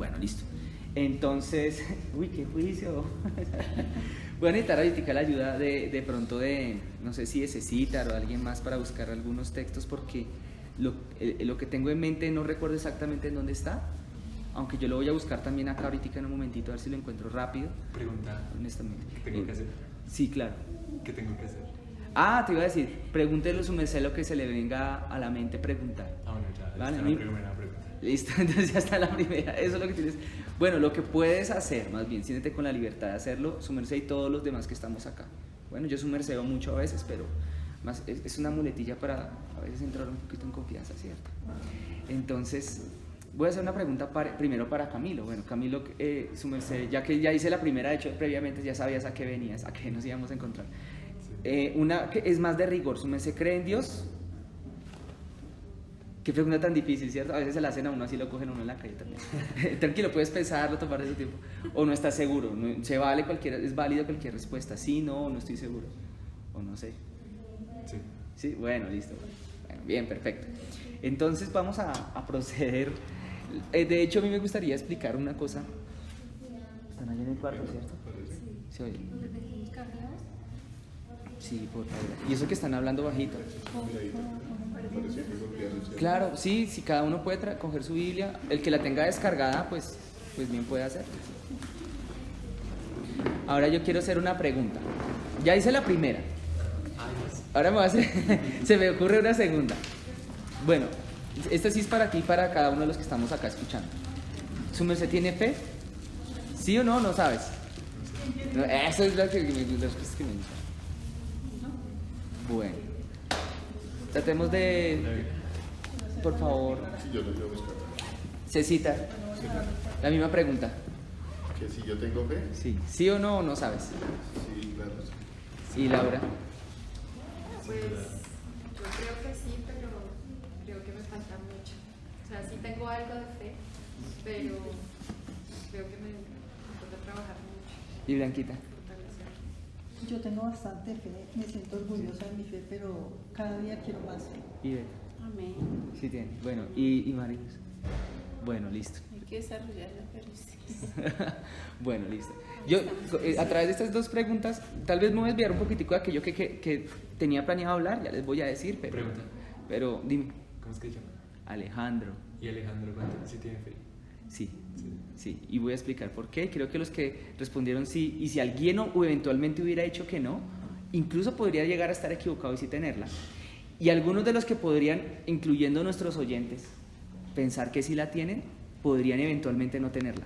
Bueno, listo. Entonces, uy, qué juicio. Voy a necesitar ahorita la ayuda de pronto de, no sé si de Cecitar o de alguien más para buscar algunos textos, porque lo que tengo en mente no recuerdo exactamente en dónde está, aunque yo lo voy a buscar también acá ahorita en un momentito, a ver si lo encuentro rápido. Pregunta. Honestamente. ¿Qué tengo que hacer? Sí, claro. ¿Qué tengo que hacer? Te iba a decir, pregúntele su merced lo que se le venga a la mente preguntar. Bueno, ya, ¿Vale? esta es la primera pregunta. Listo, entonces ya está la primera, eso es lo que tienes. Bueno, lo que puedes hacer, más bien, siéntete con la libertad de hacerlo, su merced y todos los demás que estamos acá. Bueno, yo su merceo mucho a veces, pero más, es una muletilla para a veces entrar un poquito en confianza, ¿cierto? Entonces, voy a hacer una pregunta primero para Camilo. Bueno, Camilo, su merced, ya que ya hice la primera, de hecho, previamente ya sabías a qué venías, a qué nos íbamos a encontrar. Una que es más de rigor, su merced cree en Dios. Qué pregunta tan difícil, ¿cierto? A veces se la hacen a uno así, lo cogen a uno en la calle también. Tranquilo, puedes pensarlo, tomar ese tiempo. O no estás seguro, es válido cualquier respuesta. Sí, no estoy seguro. O no sé. Sí. Sí, bueno, listo. Bueno, bien, perfecto. Entonces vamos a proceder. De hecho, a mí me gustaría explicar una cosa. Están allá en el cuarto, ¿cierto? Sí. ¿Se oye? Sí, por favor. Y eso que están hablando bajito. Claro, sí, si cada uno puede coger su Biblia, el que la tenga descargada, pues bien puede hacer. Ahora yo quiero hacer una pregunta. Ya hice la primera. Ahora se me ocurre una segunda. Bueno, esta sí es para ti y para cada uno de los que estamos acá escuchando. ¿Su merced tiene fe? ¿Sí o no? ¿No sabes? No, eso es lo que me gusta. Bueno, tratemos de, por favor, Yo lo voy a buscar. Cecita, la misma pregunta. ¿Que si yo tengo fe? Sí, ¿sí o no sabes? Sí, claro. ¿Y Laura? Pues yo creo que sí, pero creo que me falta mucho. O sea, sí tengo algo de fe, pero creo que me toca trabajar mucho. ¿Y Blanquita? Fortalecer. Yo tengo bastante fe, me siento orgullosa de mi fe, pero cada día quiero más fe. ¿Y Beth? Amén. Sí tiene. Bueno, ¿y Mariluz? Bueno, listo. Hay que desarrollarla, pero sí. Bueno, listo. Yo, a través de estas dos preguntas, tal vez me voy a desviar un poquitico de aquello que tenía planeado hablar, ya les voy a decir, pero... Pregunta. Pero, dime. ¿Cómo es que se llama? Alejandro. ¿Y Alejandro cuánto? ¿Sí tiene fe? Sí, y voy a explicar por qué. Creo que los que respondieron sí, y si alguien o eventualmente hubiera dicho que no, incluso podría llegar a estar equivocado y sí tenerla. Y algunos de los que podrían, incluyendo nuestros oyentes, pensar que sí la tienen, podrían eventualmente no tenerla.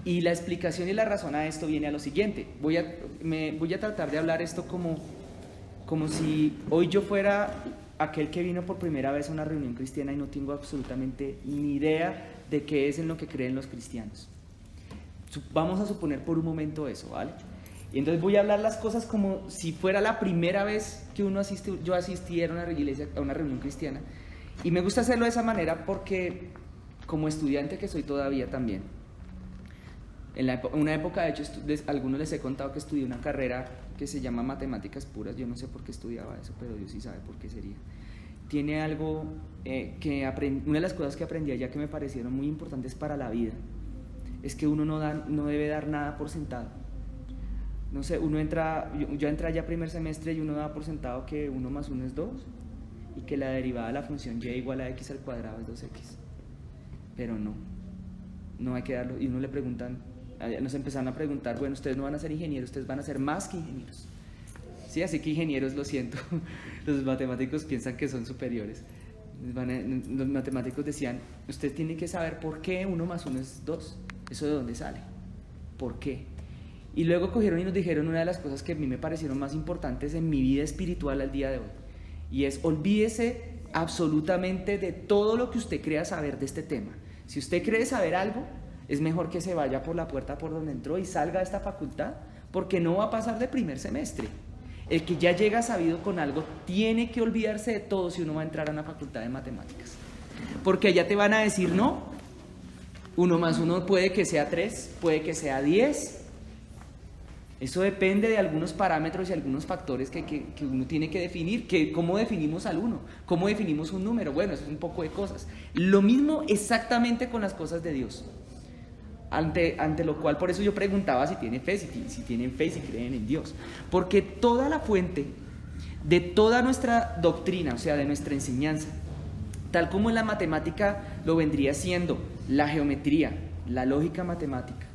Y la explicación y la razón a esto viene a lo siguiente. Voy a tratar de hablar esto como si hoy yo fuera aquel que vino por primera vez a una reunión cristiana y no tengo absolutamente ni idea de qué es en lo que creen los cristianos. Vamos a suponer por un momento eso, ¿vale? Y entonces voy a hablar las cosas como si fuera la primera vez que yo asistiera a una reunión cristiana. Y me gusta hacerlo de esa manera porque, como estudiante que soy todavía también, en una época, de hecho, algunos les he contado que estudié una carrera que se llama Matemáticas Puras. Yo no sé por qué estudiaba eso, pero Dios sí sabe por qué sería. Tiene algo una de las cosas que aprendí allá que me parecieron muy importantes para la vida, es que uno no debe dar nada por sentado. No sé, yo entré allá primer semestre y uno daba por sentado que 1 más 1 es 2 y que la derivada de la función y igual a x al cuadrado es 2x. Pero no hay que darlo. Y uno le preguntan, nos empezaron a preguntar, bueno, ustedes no van a ser ingenieros, ustedes van a ser más que ingenieros. Sí, así que ingenieros, lo siento, los matemáticos piensan que son superiores. Los matemáticos decían, usted tiene que saber por qué 1 más 1 es 2, eso de dónde sale, por qué. Y luego cogieron y nos dijeron una de las cosas que a mí me parecieron más importantes en mi vida espiritual al día de hoy, y es, olvídese absolutamente de todo lo que usted crea saber de este tema. Si usted cree saber algo, es mejor que se vaya por la puerta por donde entró y salga de esta facultad, porque no va a pasar de primer semestre. El que ya llega sabido con algo tiene que olvidarse de todo si uno va a entrar a una facultad de matemáticas, porque allá te van a decir no, 1 más 1 puede que sea 3, puede que sea 10, Eso depende de algunos parámetros y algunos factores que uno tiene que definir, cómo definimos al uno, cómo definimos un número. Bueno, eso es un poco de cosas. Lo mismo exactamente con las cosas de Dios. Ante lo cual, por eso yo preguntaba si tienen fe, si tienen fe y si creen en Dios. Porque toda la fuente de toda nuestra doctrina, o sea, de nuestra enseñanza, tal como en la matemática lo vendría siendo la geometría, la lógica matemática,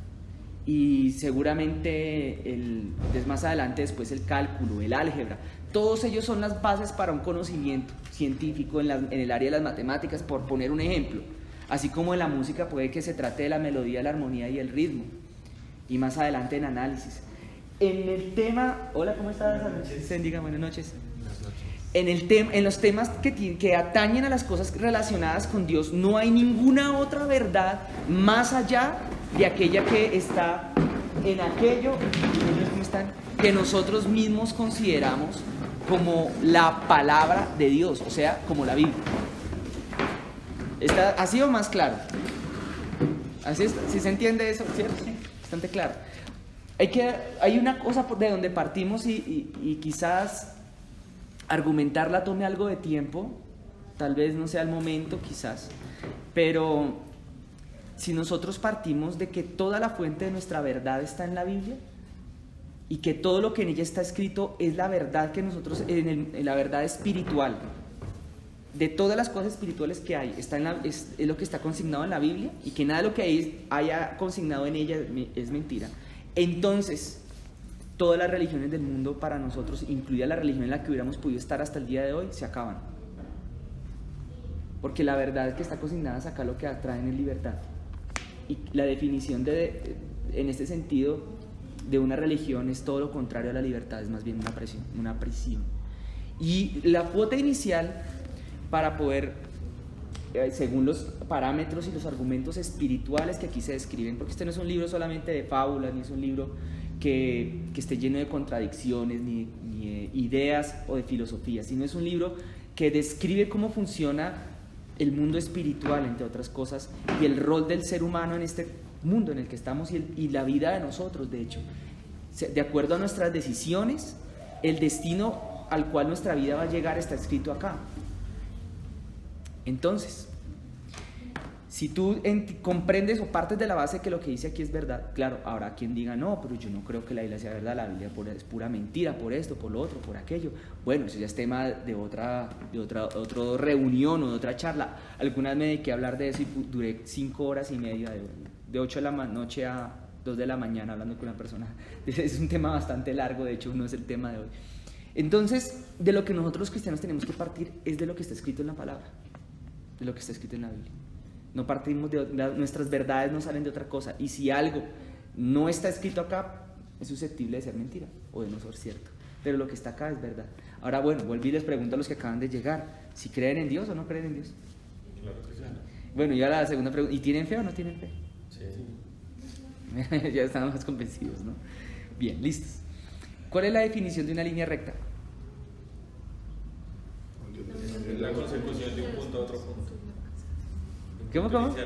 y seguramente más adelante después el cálculo, el álgebra, todos ellos son las bases para un conocimiento científico en el área de las matemáticas, por poner un ejemplo. Así como en la música puede que se trate de la melodía, la armonía y el ritmo, y más adelante en análisis. En el tema... Hola, ¿cómo estás? Sendiga, buenas noches. En los temas que atañen a las cosas relacionadas con Dios, no hay ninguna otra verdad más allá de aquella que está en aquello que nosotros mismos consideramos como la palabra de Dios, o sea, como la Biblia. ¿Ha sido más claro? Así es, si se entiende eso, ¿cierto? Bastante claro. Hay una cosa de donde partimos y quizás argumentarla tome algo de tiempo, tal vez no sea el momento, quizás, pero si nosotros partimos de que toda la fuente de nuestra verdad está en la Biblia y que todo lo que en ella está escrito es la verdad que nosotros, en la verdad espiritual, de todas las cosas espirituales que hay, es lo que está consignado en la Biblia, y que nada de lo que haya consignado en ella es mentira, entonces todas las religiones del mundo para nosotros, incluida la religión en la que hubiéramos podido estar hasta el día de hoy, se acaban. Porque la verdad que está consignada es acá lo que trae en libertad. Y la definición en este sentido de una religión es todo lo contrario a la libertad, es más bien una prisión. Y la cuota inicial para poder, según los parámetros y los argumentos espirituales que aquí se describen, porque este no es un libro solamente de fábulas, ni es un libro que esté lleno de contradicciones, ni de ideas o de filosofía, sino es un libro que describe cómo funciona el mundo espiritual, entre otras cosas, y el rol del ser humano en este mundo en el que estamos y la vida de nosotros, de hecho. De acuerdo a nuestras decisiones, el destino al cual nuestra vida va a llegar está escrito acá. Entonces, si tú comprendes o partes de la base que lo que dice aquí es verdad, claro, habrá quien diga, no, pero yo no creo que la Biblia sea verdad, la Biblia es pura mentira, por esto, por lo otro, por aquello. Bueno, eso ya es tema de otra reunión o de otra charla. Alguna vez me dediqué a hablar de eso y duré 5 horas y media, de 8 de la noche a 2 de la mañana hablando con una persona. Es un tema bastante largo, de hecho no es el tema de hoy. Entonces, de lo que nosotros los cristianos tenemos que partir es de lo que está escrito en la palabra, de lo que está escrito en la Biblia. No partimos nuestras verdades no salen de otra cosa, y si algo no está escrito acá es susceptible de ser mentira o de no ser cierto, pero lo que está acá es verdad. Ahora bueno, vuelvo y les pregunto a los que acaban de llegar, si creen en Dios o no creen en Dios. Claro que sí. Bueno, y ahora la segunda pregunta, ¿y tienen fe o no tienen fe? Sí. Ya están más convencidos, ¿no? Bien, listos. ¿Cuál es la definición de una línea recta? Es la consecución de un punto a otro punto. ¿Cómo?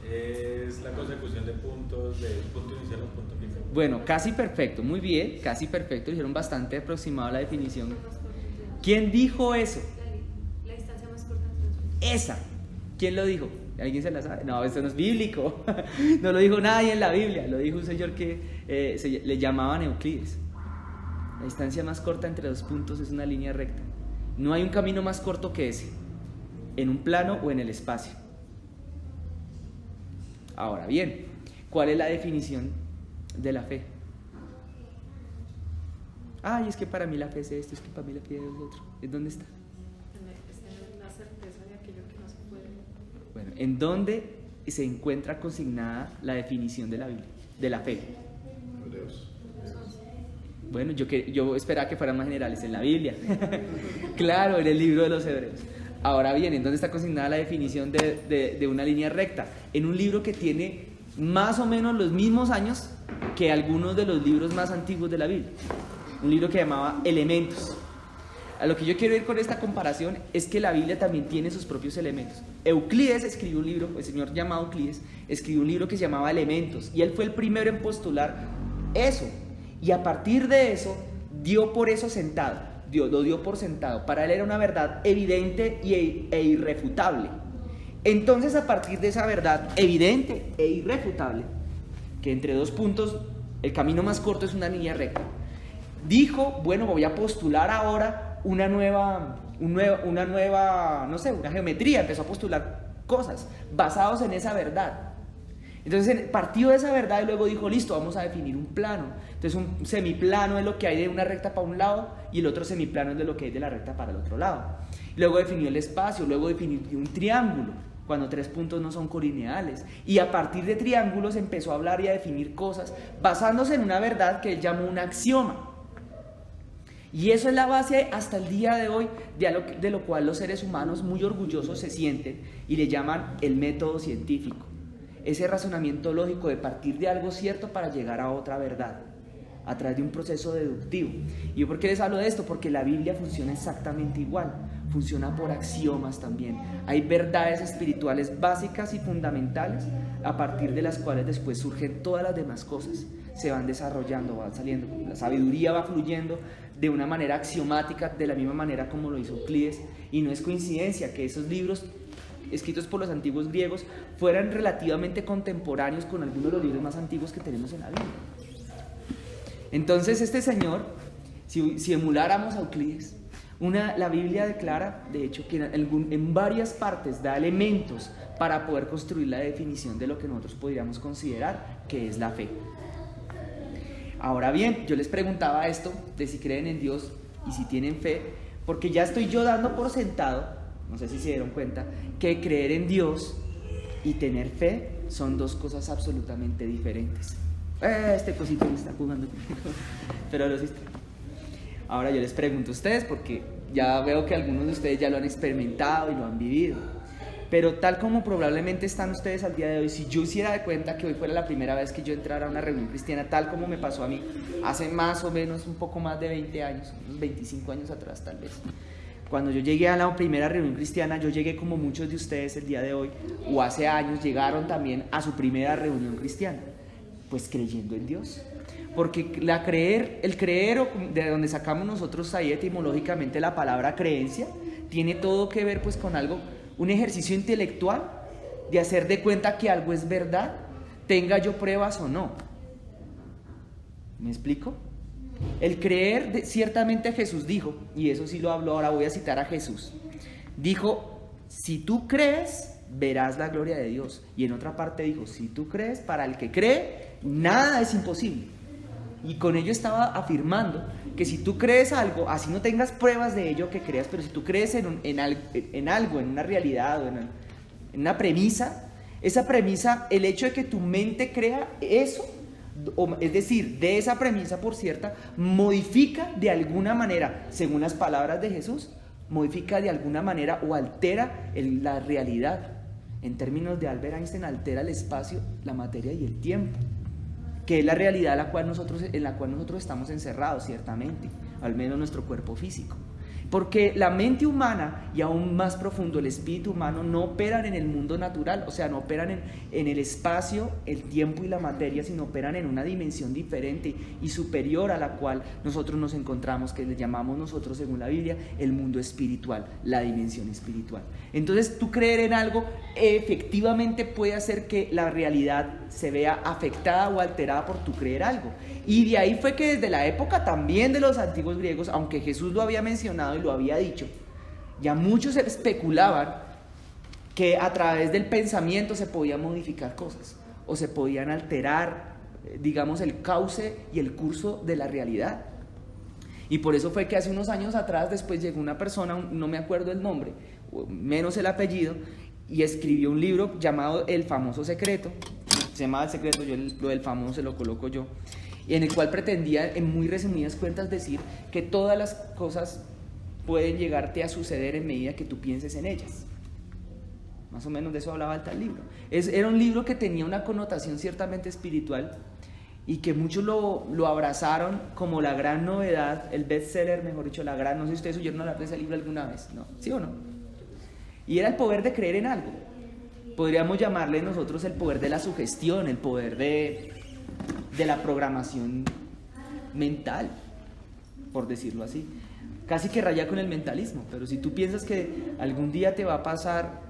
Es la consecución de puntos, del punto inicial a un punto final. Bueno, casi perfecto, muy bien, casi perfecto, dijeron bastante aproximado a la definición. ¿Quién dijo eso? La distancia más corta entre los puntos. Esa. ¿Quién lo dijo? ¿Alguien se la sabe? No, esto no es bíblico. No lo dijo nadie en la Biblia, lo dijo un señor que le llamaban Euclides. La distancia más corta entre dos puntos es una línea recta. No hay un camino más corto que ese, en un plano o en el espacio. Ahora bien, ¿cuál es la definición de la fe? Ay, es que para mí la fe es esto, es que para mí la fe es lo otro. ¿En dónde está? Es la certeza de aquello que no se puede. Bueno, ¿en dónde se encuentra consignada la definición de la Biblia, de la fe? Hebreos. Bueno, yo esperaba que fueran más generales, en la Biblia. Claro, en el libro de los Hebreos. Ahora bien, ¿en dónde está consignada la definición de una línea recta? En un libro que tiene más o menos los mismos años que algunos de los libros más antiguos de la Biblia. Un libro que llamaba Elementos. A lo que yo quiero ir con esta comparación es que la Biblia también tiene sus propios elementos. Euclides escribió un libro, el señor llamado Euclides, escribió un libro que se llamaba Elementos, y él fue el primero en postular eso. Y a partir de eso, dio por eso sentado. Lo dio por sentado. Para él era una verdad evidente e irrefutable. Entonces, a partir de esa verdad evidente e irrefutable, que entre dos puntos, el camino más corto es una línea recta, dijo, bueno, voy a postular ahora una nueva, no sé, una geometría. Empezó a postular cosas basados en esa verdad. Entonces partió de esa verdad y luego dijo, listo, vamos a definir un plano. Entonces un semiplano es lo que hay de una recta para un lado y el otro semiplano es de lo que hay de la recta para el otro lado. Luego definió el espacio, luego definió un triángulo, cuando 3 puntos no son colineales. Y a partir de triángulos empezó a hablar y a definir cosas basándose en una verdad que él llamó un axioma. Y eso es la base hasta el día de hoy de lo cual los seres humanos muy orgullosos se sienten y le llaman el método científico. Ese razonamiento lógico de partir de algo cierto para llegar a otra verdad, a través de un proceso deductivo. ¿Y por qué les hablo de esto? Porque la Biblia funciona exactamente igual, funciona por axiomas también. Hay verdades espirituales básicas y fundamentales a partir de las cuales después surgen todas las demás cosas, se van desarrollando, van saliendo, la sabiduría va fluyendo de una manera axiomática, de la misma manera como lo hizo Euclides, y no es coincidencia que esos libros escritos por los antiguos griegos fueran relativamente contemporáneos con algunos de los libros más antiguos que tenemos en la Biblia. Entonces este señor, si emuláramos a Euclides, la Biblia declara, de hecho, que en varias partes da elementos para poder construir la definición de lo que nosotros podríamos considerar que es la fe. Ahora bien, yo les preguntaba esto de si creen en Dios y si tienen fe, porque ya estoy yo dando por sentado, no sé si se dieron cuenta, que creer en Dios y tener fe son dos cosas absolutamente diferentes. Este cosito me está jugando conmigo, pero lo hiciste. Ahora yo les pregunto a ustedes, porque ya veo que algunos de ustedes ya lo han experimentado y lo han vivido, pero tal como probablemente están ustedes al día de hoy, si yo hiciera de cuenta que hoy fuera la primera vez que yo entrara a una reunión cristiana, tal como me pasó a mí hace más o menos un poco más de 20 años, unos 25 años atrás tal vez, cuando yo llegué a la primera reunión cristiana, yo llegué como muchos de ustedes el día de hoy, o hace años, llegaron también a su primera reunión cristiana, pues creyendo en Dios. Porque el creer, de donde sacamos nosotros ahí etimológicamente la palabra creencia, tiene todo que ver pues con algo, un ejercicio intelectual de hacer de cuenta que algo es verdad, tenga yo pruebas o no. ¿Me explico? El creer, ciertamente Jesús dijo, y eso sí lo hablo, ahora voy a citar a Jesús, dijo, si tú crees, verás la gloria de Dios. Y en otra parte dijo, si tú crees, para el que cree, nada es imposible. Y con ello estaba afirmando que si tú crees algo, así no tengas pruebas de ello que creas, pero si tú crees en algo, en una realidad o en una premisa, esa premisa, el hecho de que tu mente crea eso, es decir, de esa premisa, por cierta, modifica de alguna manera, según las palabras de Jesús, modifica de alguna manera o altera la realidad. En términos de Albert Einstein, altera el espacio, la materia y el tiempo, que es la realidad en la cual nosotros estamos encerrados, ciertamente, al menos nuestro cuerpo físico. Porque la mente humana y aún más profundo el espíritu humano no operan en el mundo natural, o sea, no operan en el espacio, el tiempo y la materia, sino operan en una dimensión diferente y superior a la cual nosotros nos encontramos, que le llamamos nosotros, según la Biblia, el mundo espiritual, la dimensión espiritual. Entonces, tú creer en algo efectivamente puede hacer que la realidad se vea afectada o alterada por tu creer algo. Y de ahí fue que desde la época también de los antiguos griegos, aunque Jesús lo había mencionado y lo había dicho, ya muchos especulaban que a través del pensamiento se podían modificar cosas o se podían alterar, digamos, el cauce y el curso de la realidad. Y por eso fue que hace unos años atrás después llegó una persona, no me acuerdo el nombre, menos el apellido, y escribió un libro llamado El Famoso Secreto. Se llamaba El Secreto, yo lo del famoso se lo coloco yo, y en el cual pretendía, en muy resumidas cuentas, decir que todas las cosas pueden llegarte a suceder en medida que tú pienses en ellas. Más o menos de eso hablaba el tal libro. Era un libro que tenía una connotación ciertamente espiritual y que muchos lo abrazaron como la gran novedad, el bestseller, mejor dicho, no sé si ustedes oyeron hablar de ese libro alguna vez, ¿no? ¿Sí o no? Y era el poder de creer en algo. Podríamos llamarle nosotros el poder de la sugestión, el poder de la programación mental, por decirlo así. Casi que raya con el mentalismo, pero si tú piensas que algún día te va a pasar,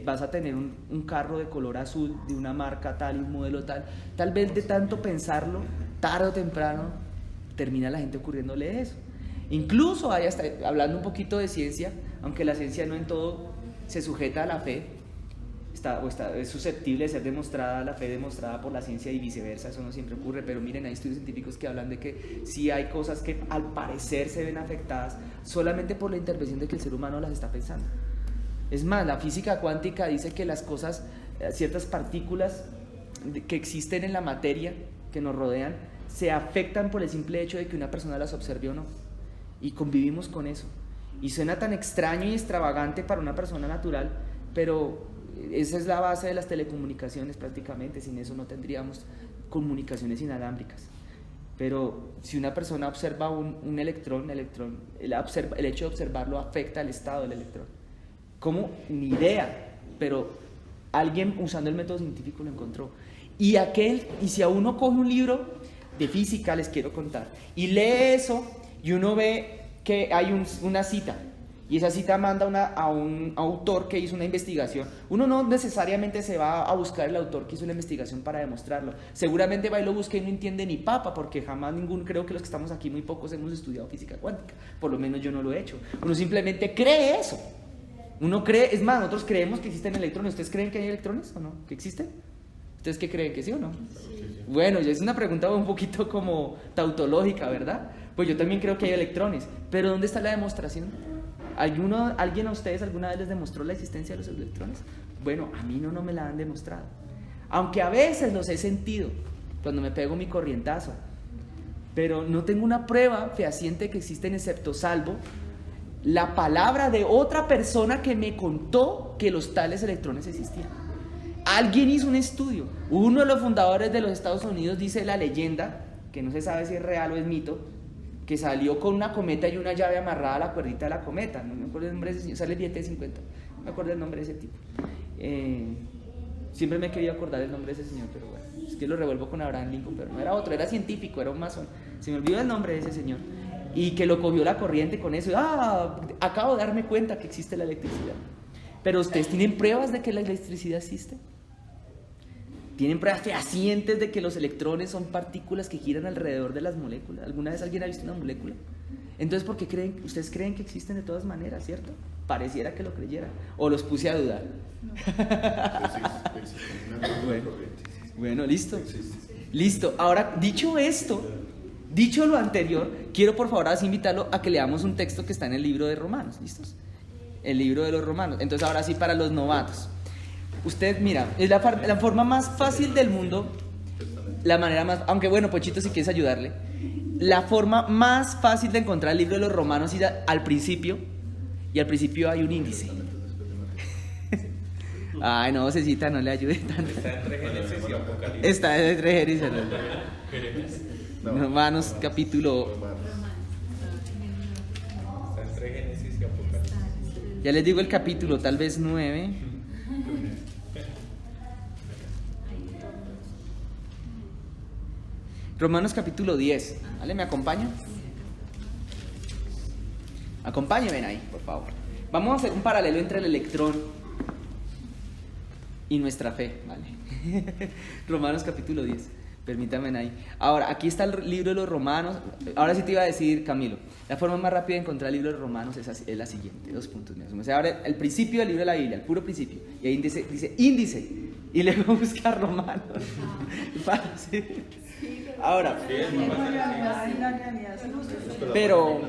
vas a tener un carro de color azul, de una marca tal y un modelo tal vez de tanto pensarlo, tarde o temprano, termina la gente ocurriéndole eso. Incluso hay hasta, hablando un poquito de ciencia, aunque la ciencia no en todo se sujeta a la fe, es susceptible de ser demostrada, la fe demostrada por la ciencia y viceversa, eso no siempre ocurre, pero miren, hay estudios científicos que hablan de que sí hay cosas que al parecer se ven afectadas solamente por la intervención de que el ser humano las está pensando. Es más, la física cuántica dice que las cosas, ciertas partículas que existen en la materia que nos rodean, se afectan por el simple hecho de que una persona las observe o no, y convivimos con eso, y suena tan extraño y extravagante para una persona natural, pero esa es la base de las telecomunicaciones prácticamente. Sin eso no tendríamos comunicaciones inalámbricas. Pero si una persona observa un electrón, el hecho de observarlo afecta al estado del electrón. ¿Cómo? Ni idea, pero alguien usando el método científico lo encontró. Y si a uno coge un libro de física, les quiero contar, y lee eso, y uno ve que hay una cita, y esa cita manda a un autor que hizo una investigación, uno no necesariamente se va a buscar el autor que hizo la investigación para demostrarlo, seguramente va y lo busca y no entiende ni papa, porque jamás creo que los que estamos aquí muy pocos hemos estudiado física cuántica, por lo menos yo no lo he hecho. Uno simplemente cree eso, uno cree, es más, nosotros creemos que existen electrones. ¿Ustedes creen que hay electrones o no? ¿Que existen? ¿Ustedes qué creen? ¿Que sí o no? Sí. Bueno, es una pregunta un poquito como tautológica, ¿verdad? Pues yo también creo que hay electrones, pero ¿dónde está la demostración? ¿Alguien a ustedes alguna vez les demostró la existencia de los electrones? Bueno, a mí no me la han demostrado, aunque a veces los he sentido cuando me pego mi corrientazo, pero no tengo una prueba fehaciente que existen, excepto salvo la palabra de otra persona que me contó que los tales electrones existían. Alguien hizo un estudio. Uno de los fundadores de los Estados Unidos, dice la leyenda, que no se sabe si es real o es mito, que salió con una cometa y una llave amarrada a la cuerdita de la cometa. No me acuerdo el nombre de ese señor, sale el billete de 50, no me acuerdo el nombre de ese tipo. Siempre me he querido acordar el nombre de ese señor, pero bueno, es que lo revuelvo con Abraham Lincoln, pero no era otro, era científico, era un masón. Se me olvidó el nombre de ese señor. Y que lo cogió la corriente con eso. Acabo de darme cuenta que existe la electricidad. Pero ¿ustedes tienen pruebas de que la electricidad existe? ¿Tienen pruebas fehacientes de que los electrones son partículas que giran alrededor de las moléculas? ¿Alguna vez alguien ha visto una molécula? Entonces, ¿por qué ustedes creen que existen de todas maneras, cierto? Pareciera que lo creyeran. ¿O los puse a dudar? Bueno, listo. Listo. Ahora, dicho esto, dicho lo anterior, quiero por favor así invitarlo a que leamos un texto que está en el libro de Romanos. ¿Listos? El libro de los Romanos. Entonces, ahora sí, para los novatos. Usted, mira, es la forma más fácil del mundo, la manera más, aunque bueno, Pochito, si quieres ayudarle, la forma más fácil de encontrar el libro de los Romanos es al principio, y al principio hay un índice. Ay, no, Cecita, no le ayude tanto. Está entre Génesis y Apocalipsis. Está entre Génesis y Romanos, capítulo. Está entre Génesis y Apocalipsis. Ya les digo el capítulo, tal vez 9. Romanos capítulo 10. ¿Vale? ¿Me acompañan? Acompáñenme ahí, por favor. Vamos a hacer un paralelo entre el electrón y nuestra fe, ¿vale? Romanos capítulo 10. Permítanme ahí. Ahora, aquí está el libro de los Romanos. Ahora sí te iba a decir, Camilo, la forma más rápida de encontrar el libro de los Romanos es la siguiente. 2 puntos. O sea, ahora el principio del libro de la Biblia, el puro principio. Y ahí dice índice. Y luego busca Romanos. Fácil. Ahora, pero,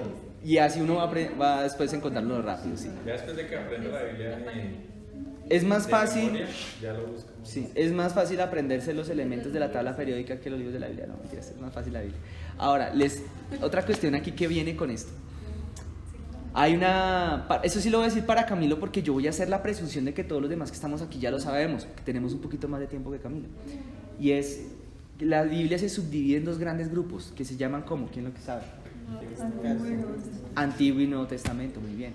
y así uno va después a encontrarlo rápido, sí. Ya después de que aprenda la Biblia Es más de fácil, memoria, ya lo buscamos. sí, es más fácil aprenderse los elementos de la tabla periódica que los libros de la Biblia. No, mentiras, es más fácil la Biblia. Ahora, otra cuestión aquí que viene con esto. Eso sí lo voy a decir para Camilo, porque yo voy a hacer la presunción de que todos los demás que estamos aquí ya lo sabemos, que tenemos un poquito más de tiempo que Camilo. Y es que la Biblia se subdivide en 2 grandes grupos, que se llaman ¿cómo? ¿Quién lo que sabe? Antiguo y Nuevo Testamento, muy bien.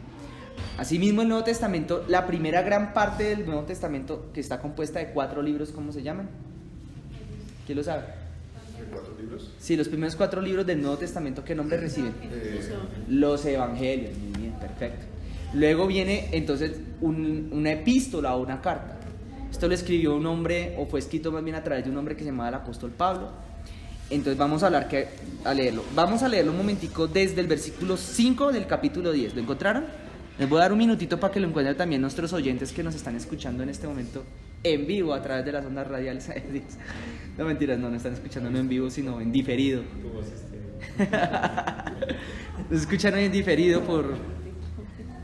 Asimismo, el Nuevo Testamento, la primera gran parte del Nuevo Testamento, que está compuesta de 4 libros, ¿cómo se llaman? ¿Quién lo sabe? ¿De 4 libros? Sí, los primeros 4 libros del Nuevo Testamento, ¿qué nombre reciben? Los Evangelios. Muy bien, perfecto. Luego viene entonces una epístola o una carta. Esto lo escribió un hombre, o fue escrito más bien a través de un hombre que se llamaba el apóstol Pablo. Entonces vamos a leerlo. Vamos a leerlo un momentico desde el versículo 5 del capítulo 10. ¿Lo encontraron? Les voy a dar un minutito para que lo encuentren también nuestros oyentes que nos están escuchando en este momento en vivo a través de las ondas radiales. No mentiras, no están escuchando no en vivo, sino en diferido. Tu voz estéreo. Nos escuchan hoy en diferido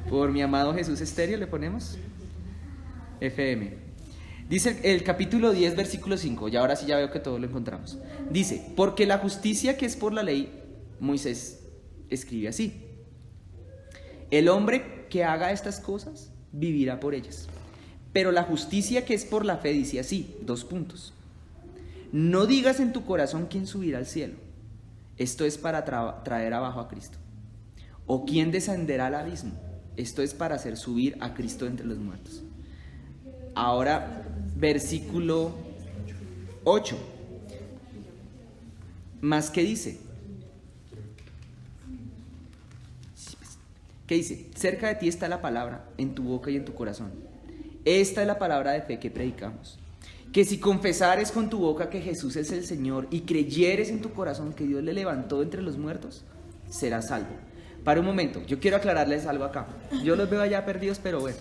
por mi amado Jesús Estéreo, le ponemos FM. Dice el capítulo 10, versículo 5, y ahora sí ya veo que todo lo encontramos. Dice, porque la justicia que es por la ley, Moisés escribe así: el hombre que haga estas cosas vivirá por ellas. Pero la justicia que es por la fe dice así, 2 puntos. No digas en tu corazón quién subirá al cielo. Esto es para traer abajo a Cristo. O quién descenderá al abismo. Esto es para hacer subir a Cristo entre los muertos. Ahora, versículo 8. ¿Más qué dice? ¿Qué dice? Cerca de ti está la palabra, en tu boca y en tu corazón. Esta es la palabra de fe que predicamos. Que si confesares con tu boca que Jesús es el Señor y creyeres en tu corazón que Dios le levantó entre los muertos, serás salvo. Para un momento, yo quiero aclararles algo acá. Yo los veo allá perdidos, pero bueno,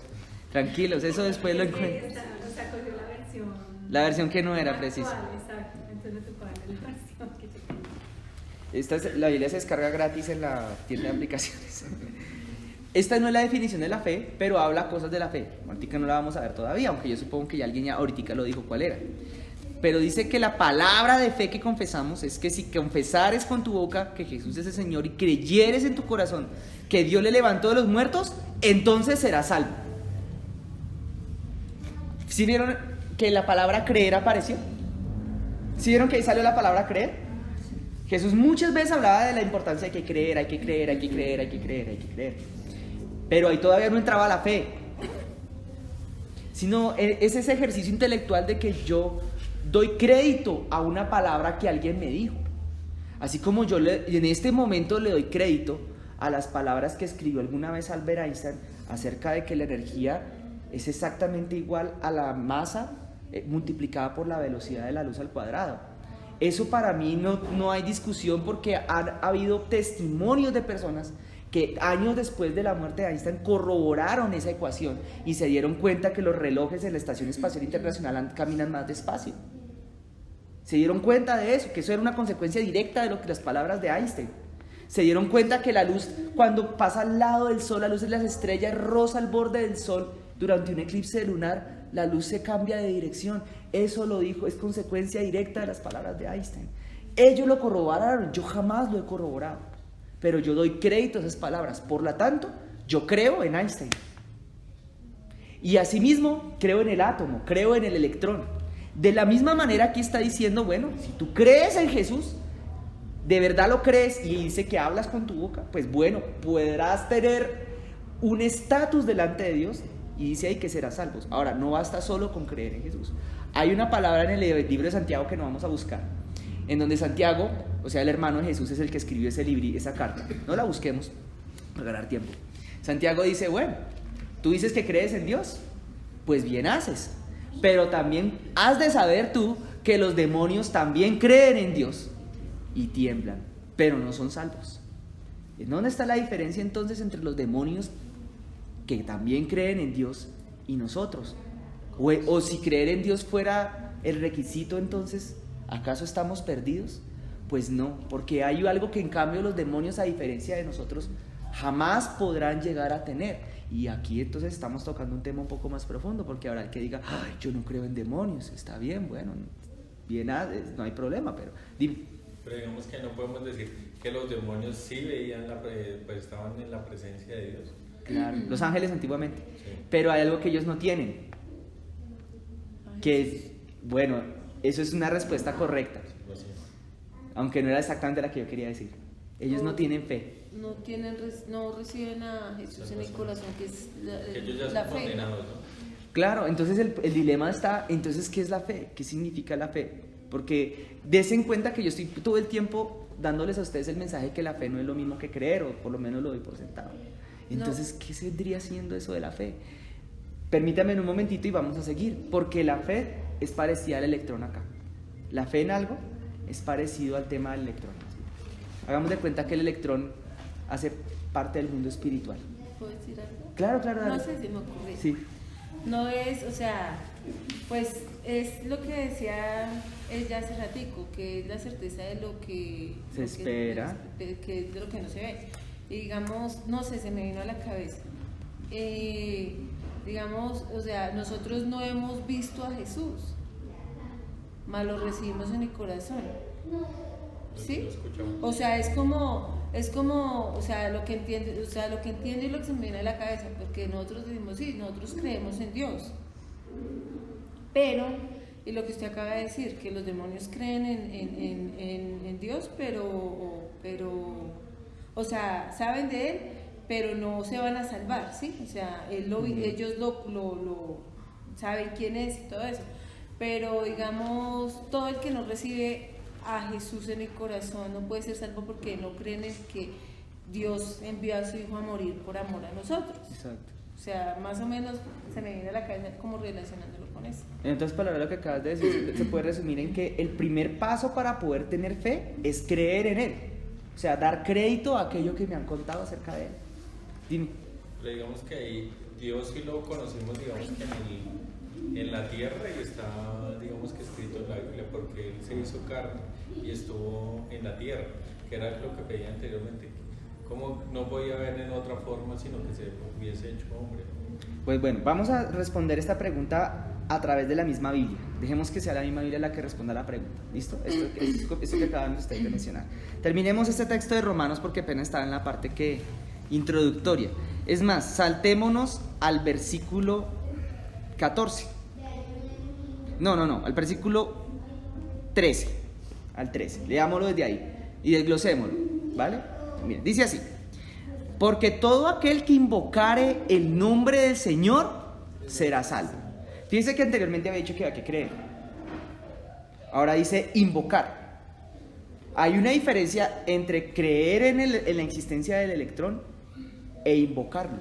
tranquilos, eso después lo encuentro. O sea, cogió La versión que no era precisa. Exacto, entonces te puedo dar la versión que yo tengo. La Biblia se descarga gratis en la tienda de aplicaciones. Esta no es la definición de la fe, pero habla cosas de la fe. Ahorita no la vamos a ver todavía, aunque yo supongo que ya alguien ya ahorita lo dijo cuál era. Pero dice que la palabra de fe que confesamos es que si confesares con tu boca que Jesús es el Señor y creyeres en tu corazón que Dios le levantó de los muertos, entonces serás salvo. ¿Sí vieron que la palabra creer apareció? ¿Sí vieron que ahí salió la palabra creer? Jesús muchas veces hablaba de la importancia de que creer, hay que creer, hay que creer, hay que creer, hay que creer. Pero ahí todavía no entraba la fe, sino es ese ejercicio intelectual de que yo doy crédito a una palabra que alguien me dijo. Así como yo en este momento le doy crédito a las palabras que escribió alguna vez Albert Einstein acerca de que la energía es exactamente igual a la masa multiplicada por la velocidad de la luz al cuadrado. Eso para mí no hay discusión, porque ha habido testimonios de personas que años después de la muerte de Einstein corroboraron esa ecuación y se dieron cuenta que los relojes en la Estación Espacial Internacional caminan más despacio. Se dieron cuenta de eso, que eso era una consecuencia directa de las palabras de Einstein. Se dieron cuenta que la luz, cuando pasa al lado del sol, la luz de las estrellas roza el borde del sol durante un eclipse lunar, la luz se cambia de dirección. Eso lo dijo, es consecuencia directa de las palabras de Einstein. Ellos lo corroboraron, yo jamás lo he corroborado, pero yo doy crédito a esas palabras. Por lo tanto, yo creo en Einstein. Y asimismo, creo en el átomo, creo en el electrón. De la misma manera, aquí está diciendo, bueno, si tú crees en Jesús, de verdad lo crees, y dice que hablas con tu boca, pues bueno, podrás tener un estatus delante de Dios, y dice ahí que serás salvos. Ahora, no basta solo con creer en Jesús. Hay una palabra en el libro de Santiago que no vamos a buscar, en donde Santiago, o sea el hermano de Jesús, es el que escribió esa carta. No la busquemos para ganar tiempo. Santiago dice, bueno, tú dices que crees en Dios, pues bien haces, pero también has de saber tú que los demonios también creen en Dios y tiemblan, pero no son salvos. ¿Dónde está la diferencia entonces entre los demonios que también creen en Dios y nosotros? O si creer en Dios fuera el requisito, entonces ¿acaso estamos perdidos? Pues no, porque hay algo que en cambio los demonios, a diferencia de nosotros, jamás podrán llegar a tener. Y aquí entonces estamos tocando un tema un poco más profundo, porque habrá el que diga, ay, yo no creo en demonios. Está bien, bueno, bien, no hay problema, pero dime. Pero digamos que no podemos decir que los demonios sí veían, pues estaban en la presencia de Dios. Claro, los ángeles antiguamente, Sí. pero hay algo que ellos no tienen, que es, bueno, eso es una respuesta correcta, Pues sí. aunque no era exactamente la que yo quería decir. Ellos no tienen fe. No reciben a Jesús en el corazón, que es Que ellos ya la son fe. condenados, ¿no? Claro, entonces el dilema está, entonces, ¿qué es la fe? ¿Qué significa la fe? Porque des en cuenta que yo estoy todo el tiempo dándoles a ustedes el mensaje que la fe no es lo mismo que creer, o por lo menos lo doy por sentado. Entonces, ¿qué se vendría siendo eso de la fe? Permítame en un momentito y vamos a seguir, porque la fe es parecida al electrón acá. La fe en algo es parecido al tema del electrón. Hagamos de cuenta que el electrón hace parte del mundo espiritual. ¿Puedo decir algo? Claro, claro, dale. No sé si me ocurre. Sí. No es, o sea, pues es lo que decía ella hace ratico, que es la certeza de lo que Se espera. que es de lo que no se ve. Y digamos, no sé, se me vino a la cabeza. Digamos, o sea, nosotros no hemos visto a Jesús, mas lo recibimos en el corazón. ¿Sí? O sea, es como, o sea, lo que entiende, y lo que se me viene a la cabeza, porque nosotros decimos, sí, nosotros creemos en Dios. Pero, y lo que usted acaba de decir, que los demonios creen en Dios, pero, o sea, saben de Él, pero no se van a salvar, ¿sí? O sea, ellos lo saben quién es y todo eso. Pero, digamos, todo el que no recibe a Jesús en el corazón no puede ser salvo porque no creen en que Dios envió a su Hijo a morir por amor a nosotros. Exacto. O sea, más o menos se me viene a la cabeza como relacionándolo con eso. En otras palabras, lo que acabas de decir se puede resumir en que el primer paso para poder tener fe es creer en Él. O sea, dar crédito a aquello que me han contado acerca de Él. Dime. Pero digamos que ahí Dios sí lo conocemos, digamos que en la tierra, y está, digamos que escrito en la Biblia, porque Él se hizo carne y estuvo en la tierra, que era lo que pedía anteriormente. ¿Cómo no podía haber en otra forma sino que se hubiese hecho hombre? Pues bueno, vamos a responder esta pregunta a través de la misma Biblia. Dejemos que sea la misma Biblia la que responda la pregunta. ¿Listo? Esto que acaban de ustedes de mencionar. Terminemos este texto de Romanos porque apenas estaba en la parte introductoria. Es más, saltémonos al versículo 14. No, al versículo 13. Al 13. Leámoslo desde ahí y desglosémoslo, ¿vale? Miren, dice así: porque todo aquel que invocare el nombre del Señor será salvo. Fíjense que anteriormente había dicho que había que creer. Ahora dice invocar. Hay una diferencia entre creer en la existencia del electrón e invocarlo.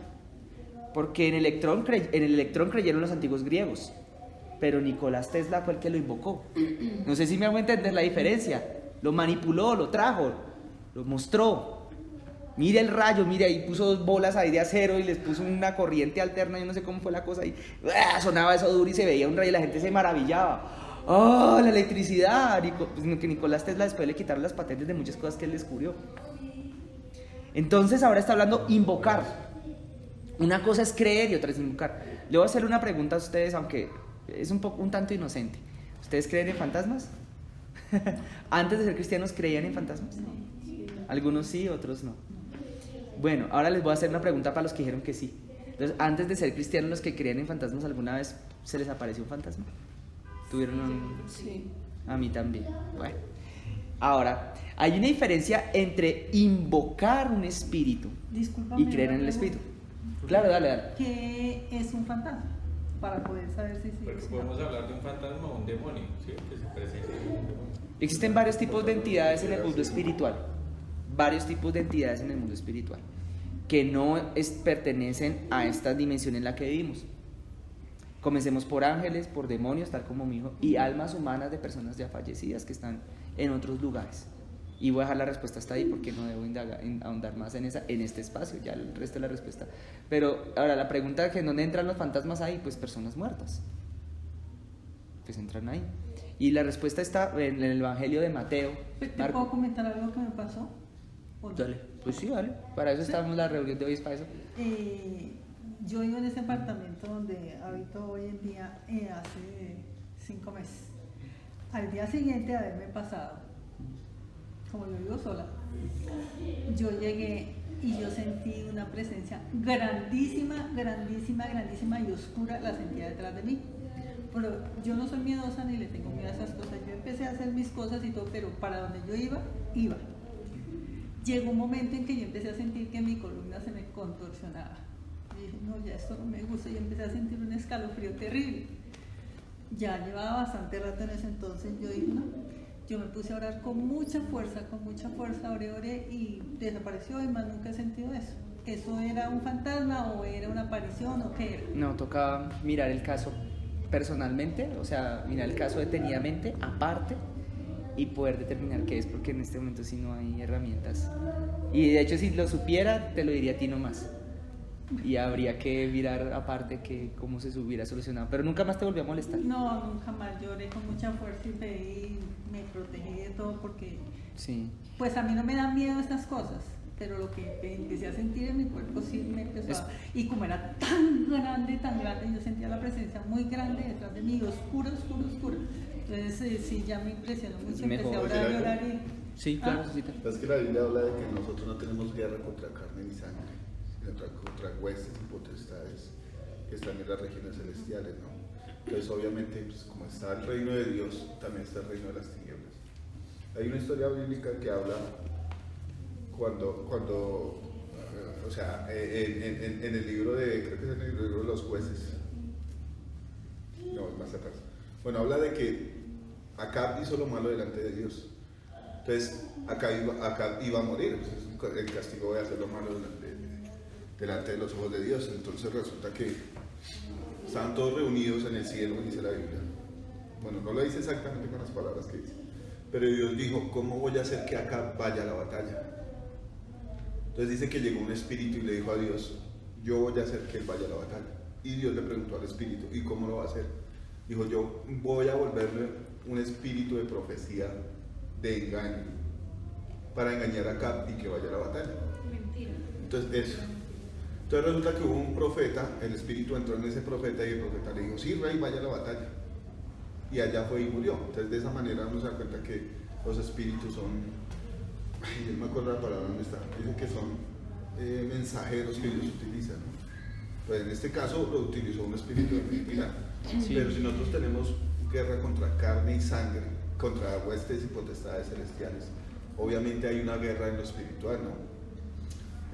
Porque en el electrón creyeron los antiguos griegos, pero Nicolás Tesla fue el que lo invocó. No sé si me hago entender la diferencia. Lo manipuló, lo trajo, lo mostró. Mire el rayo, mire, ahí puso 2 bolas ahí de acero y les puso una corriente alterna, yo no sé cómo fue la cosa, y sonaba eso duro y se veía un rayo y la gente se maravillaba. ¡Oh, la electricidad! Que Nicolás Tesla después le quitaron las patentes de muchas cosas que él descubrió. Entonces ahora está hablando invocar. Una cosa es creer y otra es invocar. Le voy a hacer una pregunta a ustedes, aunque es un tanto inocente. ¿Ustedes creen en fantasmas? ¿Antes de ser cristianos creían en fantasmas? Algunos sí, otros no. Bueno, ahora les voy a hacer una pregunta para los que dijeron que sí. Entonces, antes de ser cristianos, los que creían en fantasmas, ¿alguna vez se les apareció un fantasma? ¿Tuvieron un...? Sí. A mí también. Bueno, ahora, hay una diferencia entre invocar un espíritu Discúlpame, y creer en el espíritu. Claro, dale. ¿Qué es un fantasma? Para poder saber si Porque podemos hablar de un fantasma o un demonio, ¿sí? Que se presenta en un demonio. Existen varios tipos de entidades en el mundo espiritual. Varios tipos de entidades en el mundo espiritual que no pertenecen a esta dimensión en la que vivimos. Comencemos por ángeles, por demonios, tal como mi hijo, y almas humanas de personas ya fallecidas que están en otros lugares. Y voy a dejar la respuesta hasta ahí porque no debo ahondar más en este espacio, ya el resto de la respuesta. Pero ahora la pregunta que ¿dónde entran los fantasmas ahí? Pues personas muertas. Pues entran ahí. Y la respuesta está en el Evangelio de Mateo. ¿Te puedo comentar algo que me pasó? Dale, pues sí, dale. Para eso estamos en la reunión de hoy, es para eso. Yo vivo en ese apartamento donde habito hoy en día hace 5 meses. Al día siguiente de haberme pasado, como yo vivo sola, yo llegué y yo sentí una presencia grandísima y oscura, la sentía detrás de mí. Pero yo no soy miedosa ni le tengo miedo a esas cosas. Yo empecé a hacer mis cosas y todo, pero para donde yo iba. Llegó un momento en que yo empecé a sentir que mi columna se me contorsionaba. Y dije, no, ya esto no me gusta. Y empecé a sentir un escalofrío terrible. ya llevaba bastante rato en ese entonces. Yo dije, no, yo me puse a orar con mucha fuerza, oré y desapareció y más nunca he sentido eso. ¿Eso era un fantasma o era una aparición o qué era? No, toca mirar el caso personalmente, o sea, mirar el caso detenidamente, aparte, y poder determinar qué es, porque en este momento sí no hay herramientas. Y de hecho, si lo supiera, te lo diría a ti nomás. Y habría que mirar aparte que cómo se hubiera solucionado. Pero nunca más te volvió a molestar. No, nunca más. Lloré con mucha fuerza y pedí, me protegí de todo porque, Sí. pues a mí no me dan miedo estas cosas, pero lo que empecé a sentir en mi cuerpo sí me empezó a... Y como era tan grande, yo sentía la presencia muy grande detrás de mí, oscuro. Entonces sí, ya me impresionó mucho, empecé a orar, llorar y... Sí, claro, sí. Es que la Biblia habla de que nosotros no tenemos guerra contra carne ni sangre, sino contra huestes y potestades que están en las regiones celestiales, ¿no? Entonces obviamente, pues, como está el reino de Dios, también está el reino de las tinieblas. Hay una historia bíblica que habla cuando o sea, en el libro de, creo que es en el libro de los jueces, no, es más atrás. Bueno, habla de que Acab hizo lo malo delante de Dios. Entonces, Acab iba a morir, pues, el castigo de hacer lo malo delante de los ojos de Dios. Entonces resulta que estaban todos reunidos en el cielo, dice la Biblia. Bueno, no lo dice exactamente con las palabras que dice, pero Dios dijo, ¿cómo voy a hacer que Acab vaya a la batalla? Entonces dice que llegó un espíritu y le dijo a Dios, yo voy a hacer que él vaya a la batalla. Y Dios le preguntó al espíritu, ¿y cómo lo va a hacer? Dijo, yo voy a volverme un espíritu de profecía, de engaño, para engañar a Acab y que vaya a la batalla. Mentira. Entonces resulta que hubo un profeta, el espíritu entró en ese profeta y el profeta le dijo, sí, rey, vaya a la batalla. Y allá fue y murió. Entonces de esa manera uno se da cuenta que los espíritus son, yo no me acuerdo la palabra dónde está, dicen que son mensajeros que Dios utiliza, ¿no? Pues en este caso lo utilizó un espíritu de mentira. Sí. Pero si nosotros tenemos guerra contra carne y sangre, contra huestes y potestades celestiales, obviamente hay una guerra en lo espiritual, ¿no?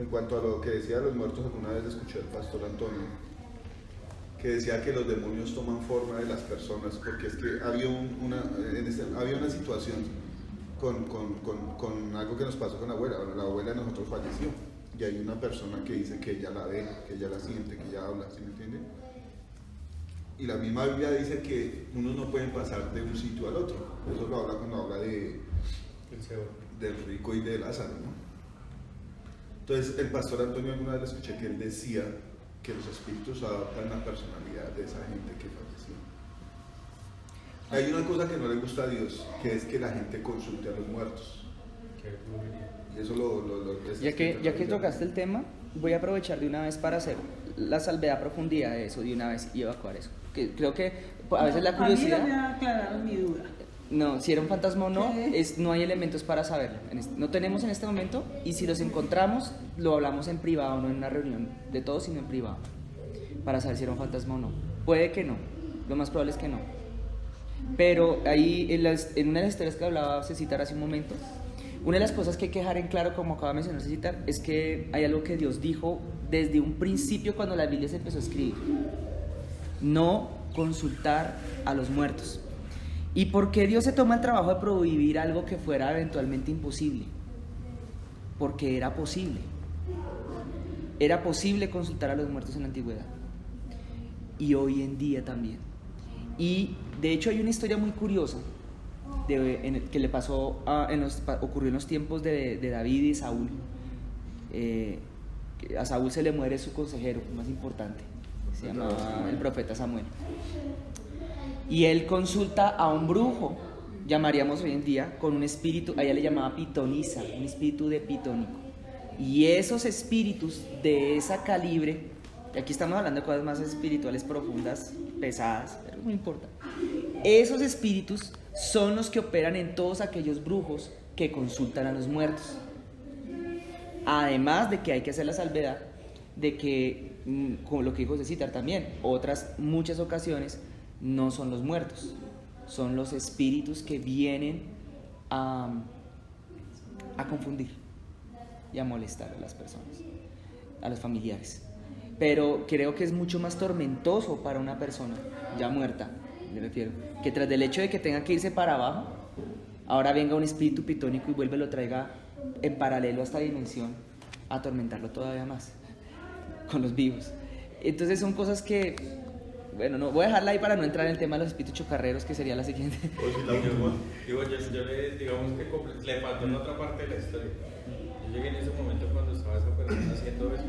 En cuanto a lo que decía de los muertos, alguna vez escuché al pastor Antonio que decía que los demonios toman forma de las personas, porque es que había una situación con algo que nos pasó con la abuela. Bueno, la abuela de nosotros falleció y hay una persona que dice que ella la ve, que ella la siente, que ella habla, ¿sí me entiende? Y la misma Biblia dice que unos no pueden pasar de un sitio al otro. Eso lo habla cuando habla del rico y de Lázaro, ¿no? Entonces el pastor Antonio alguna vez le escuché que él decía que los espíritus adaptan la personalidad de esa gente que falleció. Hay una cosa que no le gusta a Dios, que es que la gente consulte a los muertos. Eso ya que tocaste el tema, voy a aprovechar de una vez para hacer la salvedad a profundidad de eso de una vez y evacuar eso. Que creo que a veces la curiosidad... A mí no me aclararon mi duda. No, si era un fantasma o no, no hay elementos para saberlo. No tenemos en este momento, y si los encontramos, lo hablamos en privado, no en una reunión de todos, sino en privado, para saber si era un fantasma o no. Puede que no, lo más probable es que no. Pero ahí, en una de las historias que hablaba Cecitar hace un momento, una de las cosas que hay que dejar en claro, como acaba de mencionar Cecitar, es que hay algo que Dios dijo desde un principio cuando la Biblia se empezó a escribir: no consultar a los muertos. ¿Y por qué Dios se toma el trabajo de prohibir algo que fuera eventualmente imposible? Porque era posible. Era posible consultar a los muertos en la antigüedad. Y hoy en día también. Y de hecho hay una historia muy curiosa que le pasó ocurrió en los tiempos de David y Saúl. A Saúl se le muere su consejero más importante. Se llamaba el profeta Samuel. Y él consulta a un brujo, llamaríamos hoy en día, con un espíritu, a ella le llamaba pitonisa, un espíritu de pitónico. Y esos espíritus de esa calibre, y aquí estamos hablando de cosas más espirituales profundas, pesadas, pero no importa. Esos espíritus son los que operan en todos aquellos brujos que consultan a los muertos. Además de que hay que hacer la salvedad de que, como lo que dijo Cecitar también, otras muchas ocasiones no son los muertos, son los espíritus que vienen a confundir y a molestar a las personas, a los familiares. Pero creo que es mucho más tormentoso para una persona ya muerta me refiero, que tras del hecho de que tenga que irse para abajo, ahora venga un espíritu pitónico y vuelve y lo traiga en paralelo a esta dimensión a atormentarlo todavía más con los vivos. Entonces son cosas que, bueno, no voy a dejarla ahí para no entrar en el tema de los espíritus chocarreros, que sería la siguiente. Yo le, digamos que le faltó en otra parte de la historia. Yo llegué en ese momento cuando estaba esa persona haciendo eso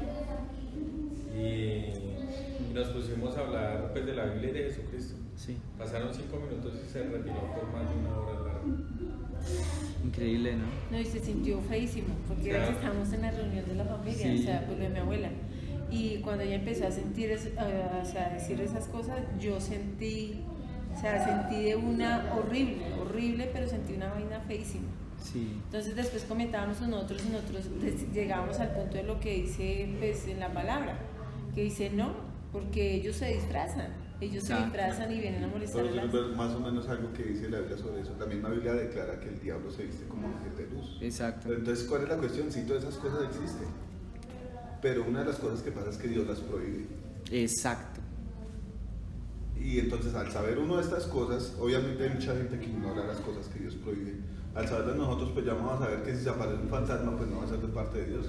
y nos pusimos a hablar pues, de la Biblia y de Jesucristo. Sí. Pasaron 5 minutos y se retiró por más de 1 hora larga. Increíble, ¿no? No, y se sintió feísimo, porque Claro. estábamos en la reunión de la familia, Sí. o sea, pues lo de mi abuela. Y cuando ella empezó a sentir, o sea, a decir esas cosas, yo sentí, o sea, sentí de una horrible, pero sentí una vaina feísima. Sí. Entonces después comentábamos nosotros y nosotros llegamos al punto de lo que dice pues, en la palabra, que dice no, porque ellos se disfrazan y vienen a molestar a las... Pero es más o menos algo que dice la Biblia sobre eso. La misma Biblia declara que el diablo se viste como ángel de luz. Exacto. Pero entonces, ¿cuál es la cuestión? Sí, todas esas cosas existen. Pero una de las cosas que pasa es que Dios las prohíbe. Exacto. Y entonces, al saber uno de estas cosas, obviamente hay mucha gente que ignora las cosas que Dios prohíbe. Al saberlas nosotros, pues ya vamos a saber que si se aparece un fantasma, pues no va a ser de parte de Dios.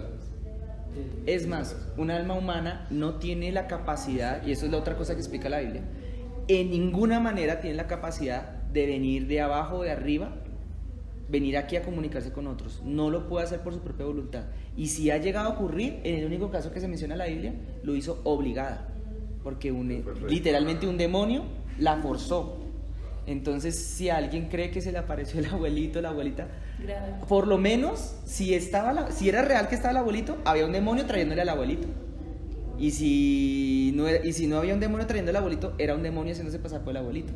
Es más, un alma humana no tiene la capacidad, y eso es la otra cosa que explica la Biblia, en ninguna manera tiene la capacidad de venir de abajo o de arriba, venir aquí a comunicarse con otros. No lo puede hacer por su propia voluntad. Y si ha llegado a ocurrir, en el único caso que se menciona en la Biblia, lo hizo obligada, porque literalmente un demonio la forzó. Entonces, si alguien cree que se le apareció el abuelito, la abuelita, Grave. por lo menos, si era real que estaba el abuelito, había un demonio trayéndole al abuelito. Y si no había un demonio trayendo al abuelito, era un demonio haciéndose pasar por el abuelito.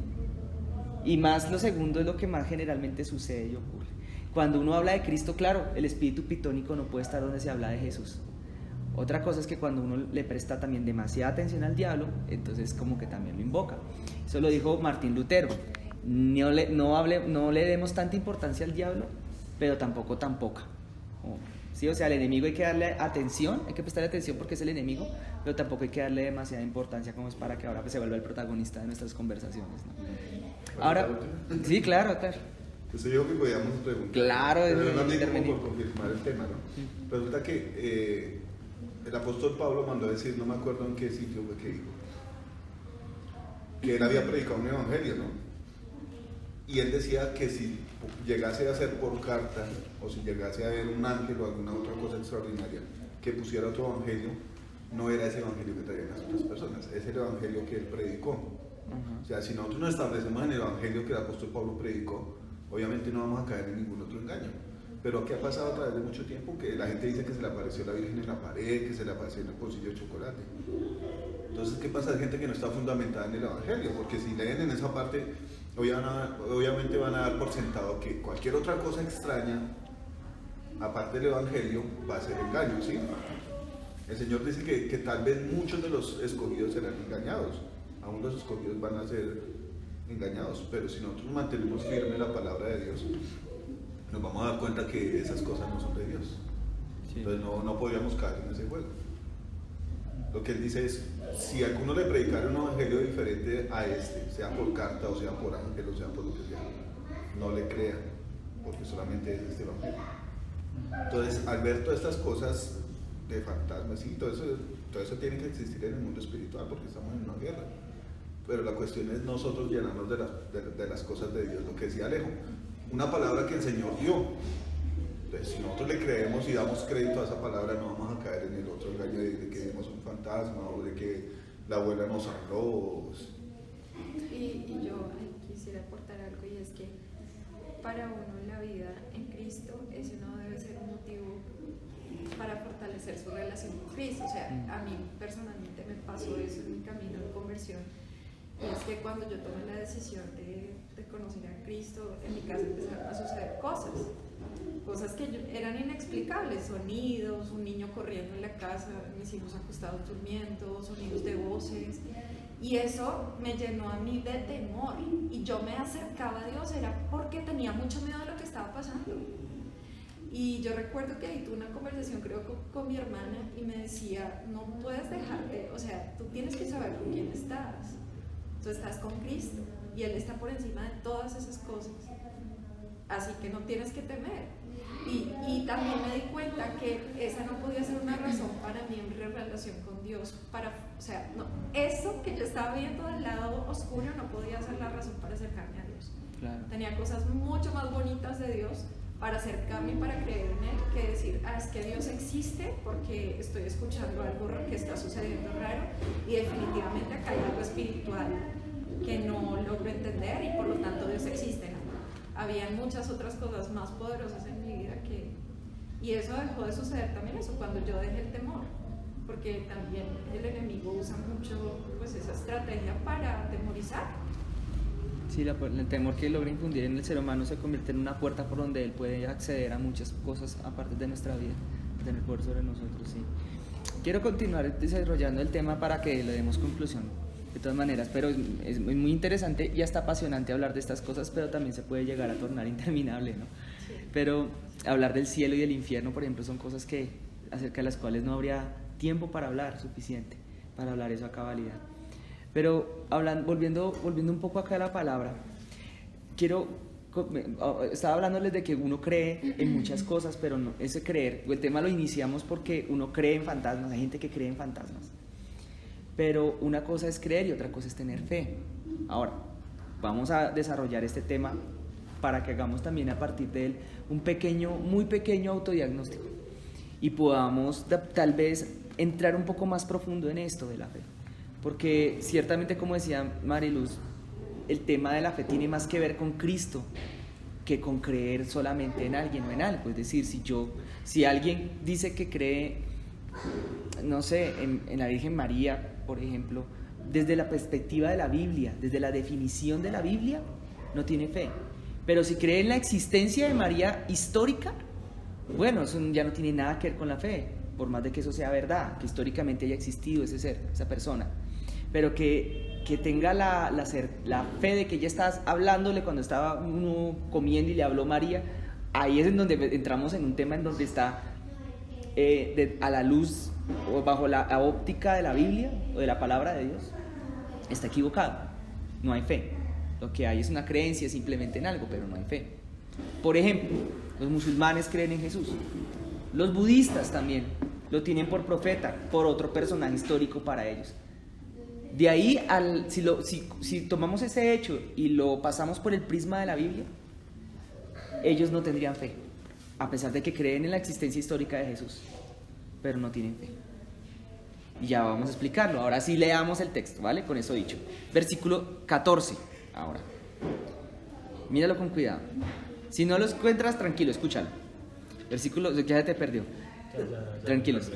Y más lo segundo es lo que más generalmente sucede y ocurre. Cuando uno habla de Cristo, claro, el espíritu pitónico no puede estar donde se habla de Jesús. Otra cosa es que cuando uno le presta también demasiada atención al diablo, entonces como que también lo invoca. Eso lo dijo Martín Lutero. No le demos tanta importancia al diablo, pero tampoco tan poca. Sí, o sea, al enemigo hay que darle atención, hay que prestarle atención porque es el enemigo, pero tampoco hay que darle demasiada importancia como es para que ahora pues, se vuelva el protagonista de nuestras conversaciones, ¿no? Ahora, sí, claro. Usted dijo que podíamos preguntar. Claro, pero no intervenir. por confirmar el tema, ¿no? Resulta que el apóstol Pablo mandó a decir, no me acuerdo en qué sitio fue que dijo, que él había predicado un evangelio, ¿no? Y él decía que si llegase a ser por carta, o si llegase a ver un ángel o alguna otra cosa extraordinaria que pusiera otro evangelio, no era ese evangelio que traían las otras personas, es el evangelio que él predicó. O sea, si nosotros nos establecemos en el evangelio que el apóstol Pablo predicó, obviamente no vamos a caer en ningún otro engaño. Pero ¿qué ha pasado a través de mucho tiempo? Que la gente dice que se le apareció la Virgen en la pared, que se le apareció en el bolsillo de chocolate. Entonces, ¿qué pasa? Hay gente que no está fundamentada en el evangelio, porque si leen en esa parte, obviamente van a dar por sentado que cualquier otra cosa extraña, aparte del evangelio, va a ser engaño, ¿sí? El Señor dice que tal vez muchos de los escogidos serán engañados, aún los escogidos van a ser engañados, pero si nosotros mantenemos firme la palabra de Dios, nos vamos a dar cuenta que esas cosas no son de Dios. Sí. Entonces no podríamos caer en ese juego. Lo que él dice es, si alguno le predicara un evangelio diferente a este, sea por carta o sea por ángel o sea por lo que sea, no le crean, porque solamente es este evangelio. Entonces, al ver todas estas cosas de fantasmas, sí, todo eso tiene que existir en el mundo espiritual, porque estamos en una guerra. Pero la cuestión es nosotros llenarnos de las cosas de Dios, lo que decía Alejo, una palabra que el Señor dio. Entonces, si nosotros le creemos y damos crédito a esa palabra, no vamos a caer en el otro engaño de que vimos un fantasma o de que la abuela nos habló. Y yo quisiera aportar algo, y es que para uno la vida en Cristo, ese no debe ser un motivo para fortalecer su relación con Cristo. O sea, a mí personalmente me pasó eso en mi camino de conversión, y es que cuando yo tomé la decisión de conocer a Cristo, en mi casa empezaron a suceder cosas que eran inexplicables, sonidos, un niño corriendo en la casa, mis hijos acostados durmiendo, sonidos de voces, y eso me llenó a mí de temor, y yo me acercaba a Dios era porque tenía mucho miedo de lo que estaba pasando. Y yo recuerdo que ahí tuve una conversación, creo, con mi hermana, y me decía, no puedes dejarte, o sea, tú tienes que saber con quién estás, tú estás con Cristo, y Él está por encima de todas esas cosas. Así que no tienes que temer. Y también me di cuenta que esa no podía ser una razón para mí en relación con Dios. O sea, no, eso que yo estaba viendo del lado oscuro no podía ser la razón para acercarme a Dios. Claro. Tenía cosas mucho más bonitas de Dios para acercarme y para creer en Él, que decir, es que Dios existe porque estoy escuchando algo que está sucediendo raro y definitivamente acá hay algo espiritual que no logro entender y por lo tanto Dios existe, ¿no? Habían muchas otras cosas más poderosas en mi vida y eso dejó de suceder también eso, cuando yo dejé el temor, porque también el enemigo usa mucho pues esa estrategia para atemorizar. Sí, el temor que logra infundir en el ser humano se convierte en una puerta por donde él puede acceder a muchas cosas aparte de nuestra vida, tener poder sobre nosotros, sí. Quiero continuar desarrollando el tema para que le demos conclusión, de todas maneras, pero es muy interesante y hasta apasionante hablar de estas cosas, pero también se puede llegar a tornar interminable, ¿no? Sí. Pero hablar del cielo y del infierno, por ejemplo, son cosas acerca de las cuales no habría tiempo para hablar suficiente, para hablar eso a cabalidad. Pero volviendo un poco acá a la palabra, estaba hablándoles de que uno cree en muchas cosas, pero no, ese creer, el tema lo iniciamos porque uno cree en fantasmas, hay gente que cree en fantasmas, pero una cosa es creer y otra cosa es tener fe. Ahora, vamos a desarrollar este tema para que hagamos también a partir de él un muy pequeño autodiagnóstico y podamos tal vez entrar un poco más profundo en esto de la fe. Porque ciertamente, como decía Mariluz, el tema de la fe tiene más que ver con Cristo que con creer solamente en alguien o en algo. Es decir, si alguien dice que cree, no sé, en la Virgen María, por ejemplo, desde la perspectiva de la Biblia, desde la definición de la Biblia, no tiene fe. Pero si cree en la existencia de María histórica, bueno, eso ya no tiene nada que ver con la fe, por más de que eso sea verdad, que históricamente haya existido ese ser, esa persona. Pero que tenga la fe de que ella está hablándole cuando estaba uno comiendo y le habló María, ahí es en donde entramos en un tema en donde está a la luz o bajo la óptica de la Biblia o de la palabra de Dios, está equivocado, no hay fe. Lo que hay es una creencia simplemente en algo, pero no hay fe. Por ejemplo, los musulmanes creen en Jesús, los budistas también lo tienen por profeta, por otro personaje histórico para ellos. De ahí, si tomamos ese hecho y lo pasamos por el prisma de la Biblia, ellos no tendrían fe, a pesar de que creen en la existencia histórica de Jesús, pero no tienen fe. Y ya vamos a explicarlo. Ahora sí leamos el texto, ¿vale? Con eso dicho. Versículo 14, ahora. Míralo con cuidado. Si no lo encuentras, tranquilo, escúchalo. Versículo, ya se te perdió. Tranquilos.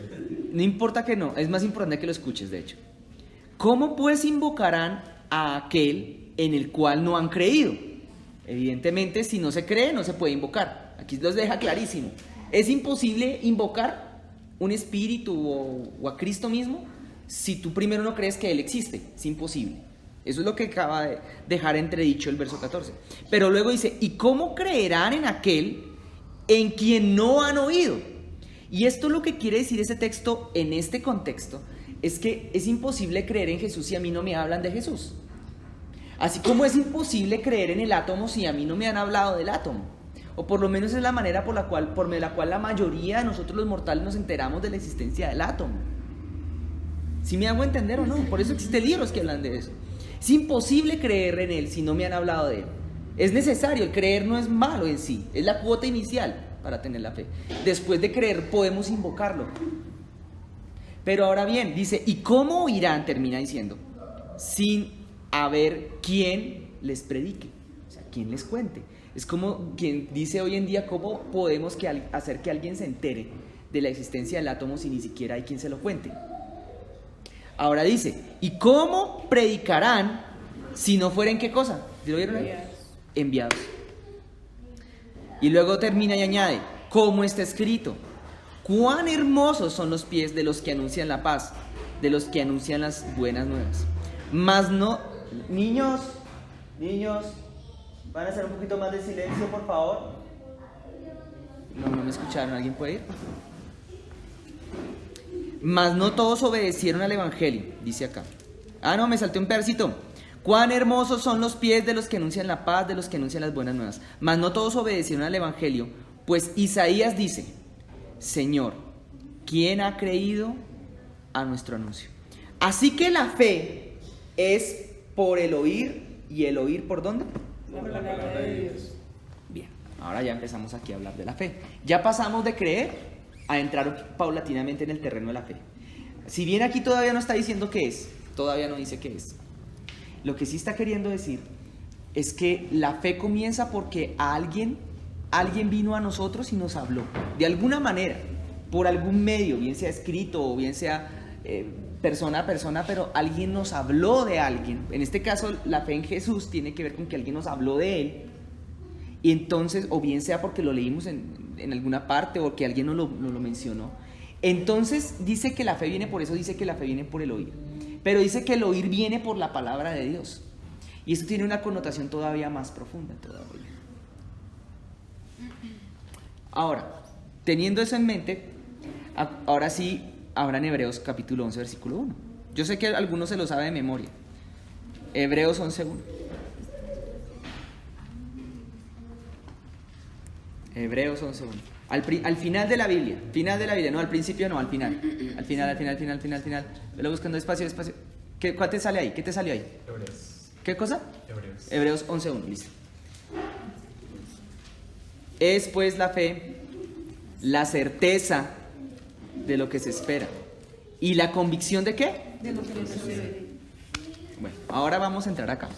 No importa que no, es más importante que lo escuches, de hecho. ¿Cómo pues invocarán a aquel en el cual no han creído? Evidentemente, si no se cree, no se puede invocar. Aquí los deja clarísimo. Es imposible invocar un espíritu o a Cristo mismo si tú primero no crees que Él existe. Es imposible. Eso es lo que acaba de dejar entredicho el verso 14. Pero luego dice, ¿y cómo creerán en aquel en quien no han oído? Y esto lo que quiere decir ese texto en este contexto es que es imposible creer en Jesús si a mí no me hablan de Jesús. Así como es imposible creer en el átomo si a mí no me han hablado del átomo. O por lo menos es la manera por la cual la mayoría de nosotros los mortales nos enteramos de la existencia del átomo. ¿Sí me hago entender o no? Por eso existen libros que hablan de eso. Es imposible creer en Él si no me han hablado de Él. Es necesario, el creer no es malo en sí, es la cuota inicial para tener la fe. Después de creer podemos invocarlo. Pero ahora bien, dice, ¿y cómo oirán? Termina diciendo, sin haber quien les predique, o sea, quien les cuente. Es como quien dice hoy en día, ¿cómo podemos hacer que alguien se entere de la existencia del átomo si ni siquiera hay quien se lo cuente? Ahora dice, ¿y cómo predicarán si no fueren qué cosa? ¿Lo vieron ahí? Enviados. Y luego termina y añade, ¿cómo está escrito? Cuán hermosos son los pies de los que anuncian la paz, de los que anuncian las buenas nuevas. Mas no, niños, ¿van a hacer un poquito más de silencio, por favor? No me escucharon, ¿alguien puede ir? Mas no todos obedecieron al evangelio, dice acá. Me salté un pedacito. Cuán hermosos son los pies de los que anuncian la paz, de los que anuncian las buenas nuevas. Mas no todos obedecieron al evangelio, pues Isaías dice: Señor, ¿quién ha creído a nuestro anuncio? Así que la fe es por el oír, y el oír ¿por dónde? Por la palabra de Dios. Bien, ahora ya empezamos aquí a hablar de la fe. Ya pasamos de creer a entrar paulatinamente en el terreno de la fe. Si bien aquí todavía no está diciendo qué es, todavía no dice qué es. Lo que sí está queriendo decir es que la fe comienza porque alguien vino a nosotros y nos habló, de alguna manera, por algún medio, bien sea escrito o bien sea persona a persona, pero alguien nos habló de alguien. En este caso, la fe en Jesús tiene que ver con que alguien nos habló de Él, y entonces, o bien sea porque lo leímos en alguna parte o que alguien nos lo mencionó. Entonces dice que la fe viene por eso, dice que la fe viene por el oír. Pero dice que el oír viene por la palabra de Dios. Y esto tiene una connotación todavía más profunda todavía. Ahora, teniendo eso en mente, ahora sí, abran Hebreos capítulo 11, versículo 1. Yo sé que algunos se lo saben de memoria. Hebreos 11, 1. Hebreos 11, 1. Al final de la Biblia, no, al principio no, al final. Al final. Velo buscando despacio. ¿Cuál te sale ahí? ¿Qué te salió ahí? Hebreos. ¿Qué cosa? Hebreos. Hebreos 11:1, listo. Es pues la fe, la certeza de lo que se espera. ¿Y la convicción de qué? De lo que no se ve. Bueno, ahora vamos a entrar acá,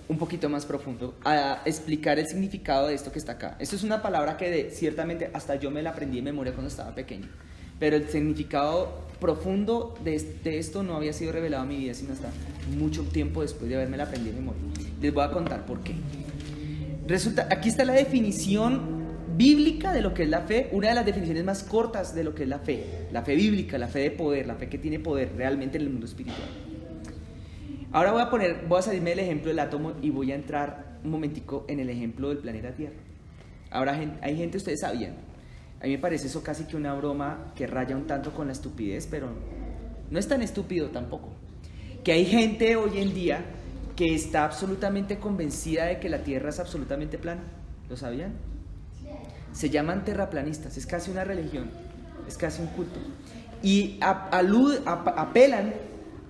un poquito más profundo, a explicar el significado de esto que está acá. Esto es una palabra que ciertamente hasta yo me la aprendí de memoria cuando estaba pequeño, pero el significado profundo de esto no había sido revelado en mi vida sino hasta mucho tiempo después de haberme la aprendido de memoria. Les voy a contar por qué. Resulta, aquí está la definición bíblica de lo que es la fe, una de las definiciones más cortas de lo que es la fe bíblica, la fe de poder, la fe que tiene poder realmente en el mundo espiritual. Ahora voy a salirme del ejemplo del átomo y voy a entrar un momentico en el ejemplo del planeta Tierra. Ahora hay gente, ustedes sabían, a mí me parece eso casi que una broma que raya un tanto con la estupidez, pero no es tan estúpido tampoco, que hay gente hoy en día que está absolutamente convencida de que la Tierra es absolutamente plana. ¿Lo sabían? Se llaman terraplanistas, es casi una religión, es casi un culto, y apelan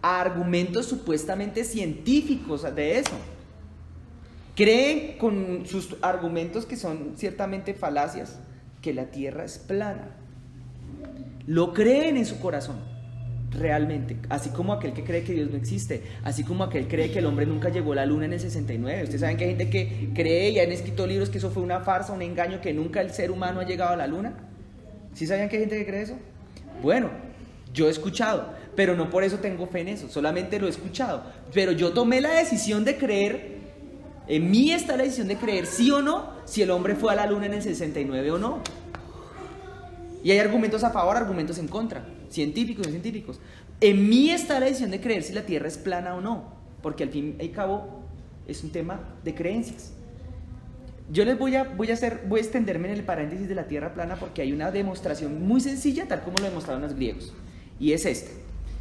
a argumentos supuestamente científicos de eso. Creen con sus argumentos, que son ciertamente falacias, que la Tierra es plana. Lo creen en su corazón, realmente, así como aquel que cree que Dios no existe, así como aquel cree que el hombre nunca llegó a la luna en el 69. Ustedes saben que hay gente que cree y han escrito libros que eso fue una farsa, un engaño, que nunca el ser humano ha llegado a la luna. ¿Sí sabían que hay gente que cree eso? Bueno, yo he escuchado, pero no por eso tengo fe en eso, solamente lo he escuchado. Pero yo tomé la decisión de creer, en mí está la decisión de creer sí o no, si el hombre fue a la luna en el 69 o no. Y hay argumentos a favor, argumentos en contra, científicos y no científicos. En mí está la decisión de creer si la Tierra es plana o no, porque al fin y al cabo es un tema de creencias. Yo les voy a extenderme en el paréntesis de la Tierra plana, porque hay una demostración muy sencilla, tal como lo demostraron los griegos, y es esta.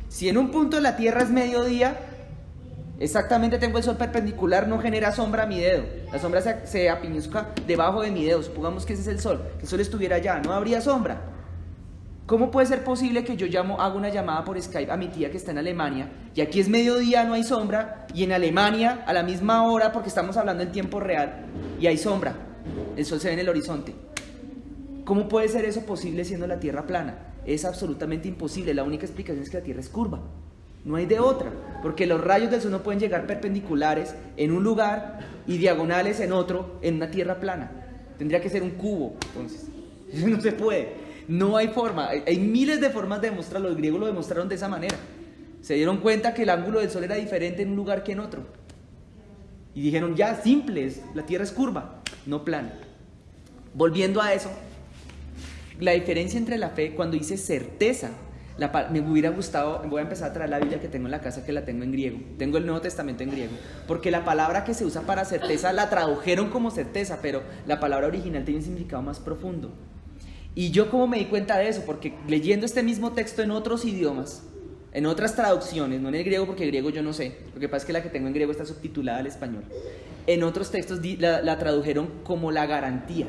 Si en un punto la Tierra es mediodía, exactamente tengo el sol perpendicular, no genera sombra a mi dedo. La sombra se apiñuzca debajo de mi dedo. Supongamos que ese es el sol, que el sol estuviera allá, no habría sombra. ¿Cómo puede ser posible que yo hago una llamada por Skype a mi tía que está en Alemania, y aquí es mediodía, no hay sombra, y en Alemania a la misma hora, porque estamos hablando en tiempo real, y hay sombra, el sol se ve en el horizonte? ¿Cómo puede ser eso posible siendo la Tierra plana? Es absolutamente imposible. La única explicación es que la Tierra es curva, no hay de otra, porque los rayos del sol no pueden llegar perpendiculares en un lugar y diagonales en otro, en una Tierra plana. Tendría que ser un cubo, entonces eso no se puede. No hay forma, hay miles de formas de demostrarlo. Los griegos lo demostraron de esa manera. Se dieron cuenta que el ángulo del sol era diferente en un lugar que en otro. Y dijeron, ya, simples, la Tierra es curva, no plana. Volviendo a eso, la diferencia entre la fe, cuando dice certeza, me hubiera gustado, voy a empezar a traer la Biblia que tengo en la casa, que la tengo en griego. Tengo el Nuevo Testamento en griego, porque la palabra que se usa para certeza la tradujeron como certeza, pero la palabra original tiene un significado más profundo. Y yo, ¿cómo me di cuenta de eso? Porque leyendo este mismo texto en otros idiomas, En otras traducciones, no en el griego porque el griego yo no sé, lo que pasa es que la que tengo en griego está subtitulada al español. En otros textos la tradujeron como la garantía,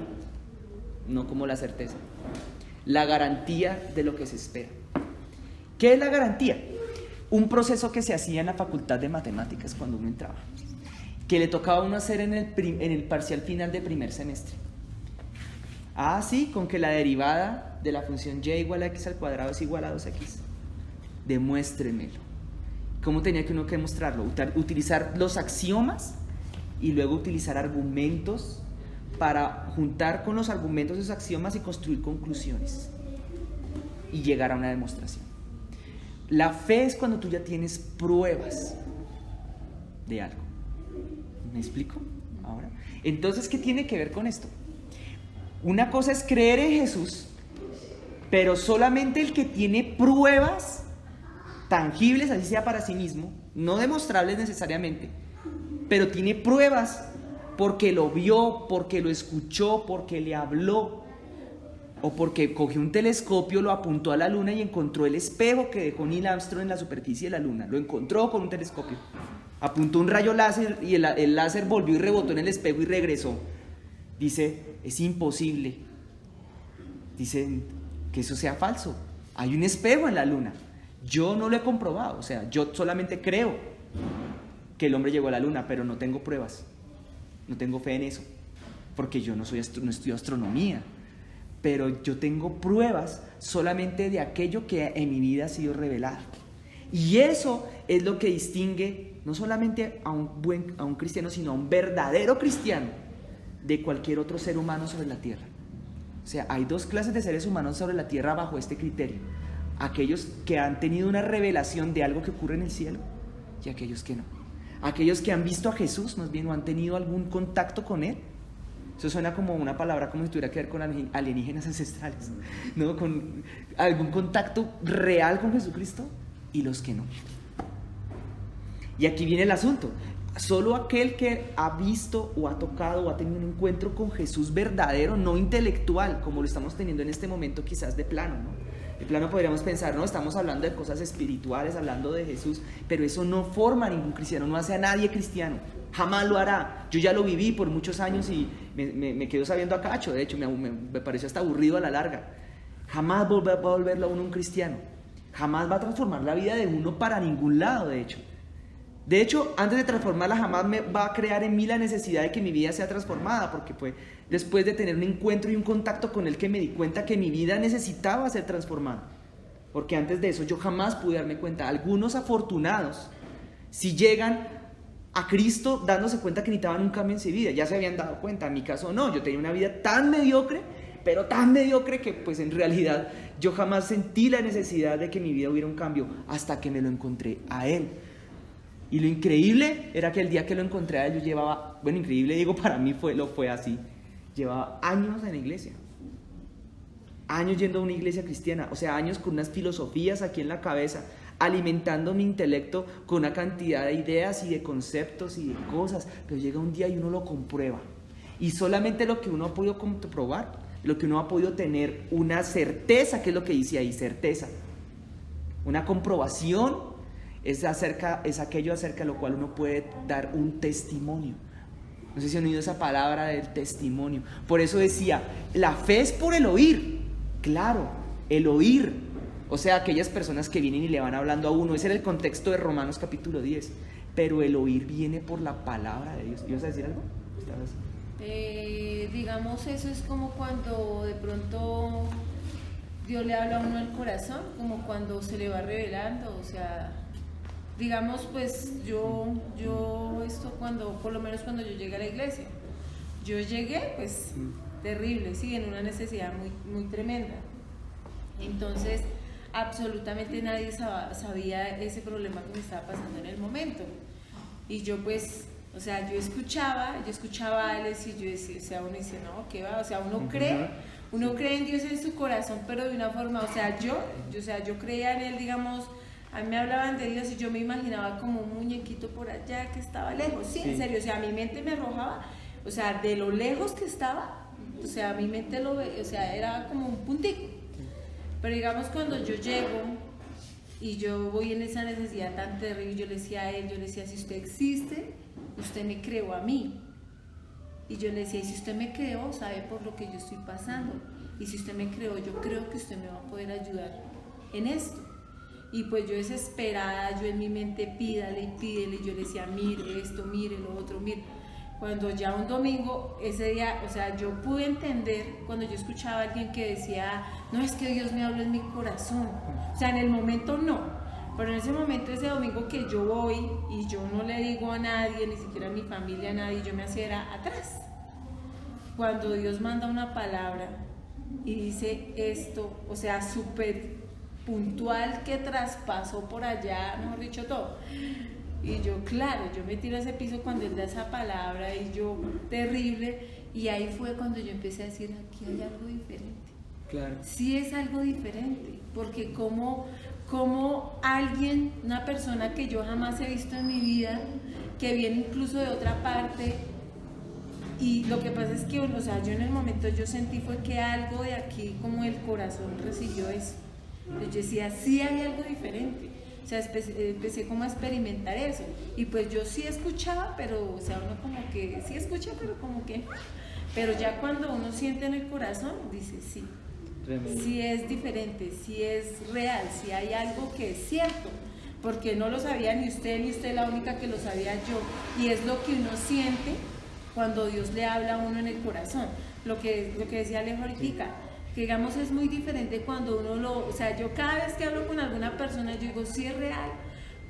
no como la certeza. La garantía de lo que se espera. ¿Qué es la garantía? Un proceso que se hacía en la facultad de matemáticas cuando uno entraba, que le tocaba a uno hacer en el parcial final de primer semestre. Ah, sí, con que la derivada de la función y igual a x al cuadrado es igual a 2x. Demuéstrenmelo. ¿Cómo tenía que uno que demostrarlo? Utilizar los axiomas y luego utilizar argumentos para juntar con los argumentos esos axiomas y construir conclusiones y llegar a una demostración. La fe es cuando tú ya tienes pruebas de algo. ¿Me explico? Ahora, entonces, ¿qué tiene que ver con esto? Una cosa es creer en Jesús, pero solamente el que tiene pruebas tangibles, así sea para sí mismo, no demostrables necesariamente, pero tiene pruebas porque lo vio, porque lo escuchó, porque le habló, o porque cogió un telescopio, lo apuntó a la luna y encontró el espejo que dejó Neil Armstrong en la superficie de la luna. Lo encontró con un telescopio. Apuntó un rayo láser y el láser volvió y rebotó en el espejo y regresó. Dice, es imposible. Dice que eso sea falso. Hay un espejo en la luna. Yo no lo he comprobado. O sea, yo solamente creo que el hombre llegó a la luna, pero no tengo pruebas. No tengo fe en eso. Porque yo no estudio astronomía. Pero yo tengo pruebas solamente de aquello que en mi vida ha sido revelado. Y eso es lo que distingue no solamente a un cristiano, sino a un verdadero cristiano de cualquier otro ser humano sobre la tierra. O sea, hay dos clases de seres humanos sobre la tierra bajo este criterio: aquellos que han tenido una revelación de algo que ocurre en el cielo y aquellos que no. Aquellos que han visto a Jesús, más bien, o han tenido algún contacto con Él. Eso suena como una palabra como si tuviera que ver con alienígenas ancestrales, ¿no? Con algún contacto real con Jesucristo, y los que no. Y aquí viene el asunto. Solo aquel que ha visto o ha tocado o ha tenido un encuentro con Jesús verdadero, no intelectual, como lo estamos teniendo en este momento quizás de plano, ¿no? De plano podríamos pensar, no, estamos hablando de cosas espirituales, hablando de Jesús, pero eso no forma a ningún cristiano, no hace a nadie cristiano, jamás lo hará. Yo ya lo viví por muchos años y me quedo sabiendo a cacho, de hecho me pareció hasta aburrido a la larga. Jamás va a volverlo a uno un cristiano, jamás va a transformar la vida de uno para ningún lado, de hecho. De hecho, antes de transformarla, jamás me va a crear en mí la necesidad de que mi vida sea transformada, porque fue después de tener un encuentro y un contacto con Él que me di cuenta que mi vida necesitaba ser transformada. Porque antes de eso yo jamás pude darme cuenta. Algunos afortunados, si llegan a Cristo dándose cuenta que necesitaban un cambio en su vida, ya se habían dado cuenta. En mi caso no, yo tenía una vida tan mediocre, pero tan mediocre que pues en realidad yo jamás sentí la necesidad de que en mi vida hubiera un cambio hasta que me lo encontré a Él. Y lo increíble era que el día que lo encontré a Él, yo llevaba, bueno, increíble digo, para mí lo fue así, llevaba años en la iglesia, años yendo a una iglesia cristiana, o sea, años con unas filosofías aquí en la cabeza, alimentando mi intelecto con una cantidad de ideas y de conceptos y de cosas, pero llega un día y uno lo comprueba, y solamente lo que uno ha podido comprobar, lo que uno ha podido tener una certeza, que es lo que dice ahí, certeza, una comprobación, es aquello acerca de lo cual uno puede dar un testimonio. No sé si han oído esa palabra del testimonio. Por eso decía, la fe es por el oír. Claro, el oír. O sea, aquellas personas que vienen y le van hablando a uno. Ese era el contexto de Romanos capítulo 10. Pero el oír viene por la palabra de Dios. ¿Ibas a decir algo? Digamos, eso es como cuando de pronto Dios le habla a uno al corazón, como cuando se le va revelando, o sea... Digamos, pues yo esto por lo menos cuando yo llegué a la iglesia, yo llegué pues terrible, sí, en una necesidad muy, muy tremenda. Entonces, absolutamente nadie sabía ese problema que me estaba pasando en el momento. Y yo pues, o sea, yo escuchaba a él y yo decía, o sea, uno dice, no, ¿qué va? O sea, uno cree en Dios en su corazón, pero de una forma, o sea, yo creía en él, digamos. A mí me hablaban de Dios y yo me imaginaba como un muñequito por allá que estaba lejos, sí, en serio, o sea, mi mente me arrojaba, o sea, de lo lejos que estaba, o sea, mi mente o sea, era como un puntico. Pero digamos, cuando yo llego y yo voy en esa necesidad tan terrible, yo le decía a él, yo le decía, si usted existe, usted me creó a mí. Y yo le decía, y si usted me creó, sabe por lo que yo estoy pasando. Y si usted me creó, yo creo que usted me va a poder ayudar en esto. Y pues yo desesperada, yo en mi mente pídale y pídele, yo le decía, mire esto, mire lo otro, mire. Cuando ya un domingo, ese día, o sea, yo pude entender cuando yo escuchaba a alguien que decía, no, es que Dios me habló en mi corazón. O sea, en el momento no, pero en ese momento, ese domingo que yo voy y yo no le digo a nadie, ni siquiera a mi familia, a nadie, yo me hacía era atrás. Cuando Dios manda una palabra y dice esto, o sea, súper puntual, que traspasó por allá, mejor dicho, todo. Y yo, claro, yo me tiro a ese piso cuando él da esa palabra y yo, terrible, y ahí fue cuando yo empecé a decir, aquí hay algo diferente. Claro. Sí es algo diferente, porque como alguien, una persona que yo jamás he visto en mi vida, que viene incluso de otra parte, y lo que pasa es que, o sea, yo en el momento yo sentí fue que algo de aquí, como el corazón recibió eso. Entonces yo decía, sí hay algo diferente. O sea, empecé como a experimentar eso. Y pues yo sí escuchaba, pero, o sea, uno como que, sí escucha, pero como que... Pero ya cuando uno siente en el corazón, dice, sí. Tremendo. Sí es diferente, sí es real, sí hay algo que es cierto. Porque no lo sabía ni usted la única que lo sabía yo. Y es lo que uno siente cuando Dios le habla a uno en el corazón. Lo que decía Alejo ahorita, que digamos es muy diferente cuando uno o sea, yo cada vez que hablo con alguna persona, yo digo, sí es real,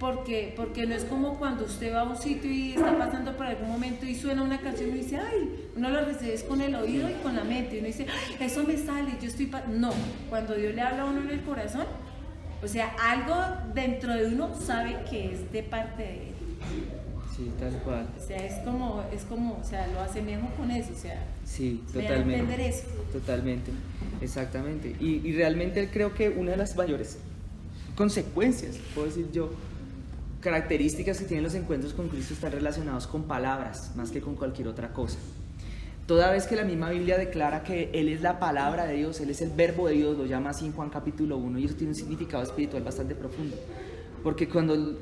porque no es como cuando usted va a un sitio y está pasando por algún momento y suena una canción y dice, ay, uno lo recibe con el oído y con la mente, y uno dice, ay, eso me sale, yo estoy... No, cuando Dios le habla a uno en el corazón, o sea, algo dentro de uno sabe que es de parte de él. Sí, tal cual. O sea, es como, o sea, lo asemejo con eso, o sea, Sí, me da a totalmente. entender eso. Totalmente, exactamente. Y realmente creo que una de las mayores consecuencias, puedo decir yo, características que tienen los encuentros con Cristo están relacionados con palabras, más que con cualquier otra cosa. Toda vez que la misma Biblia declara que Él es la palabra de Dios, Él es el verbo de Dios, lo llama así en Juan capítulo 1, y eso tiene un significado espiritual bastante profundo. Porque cuando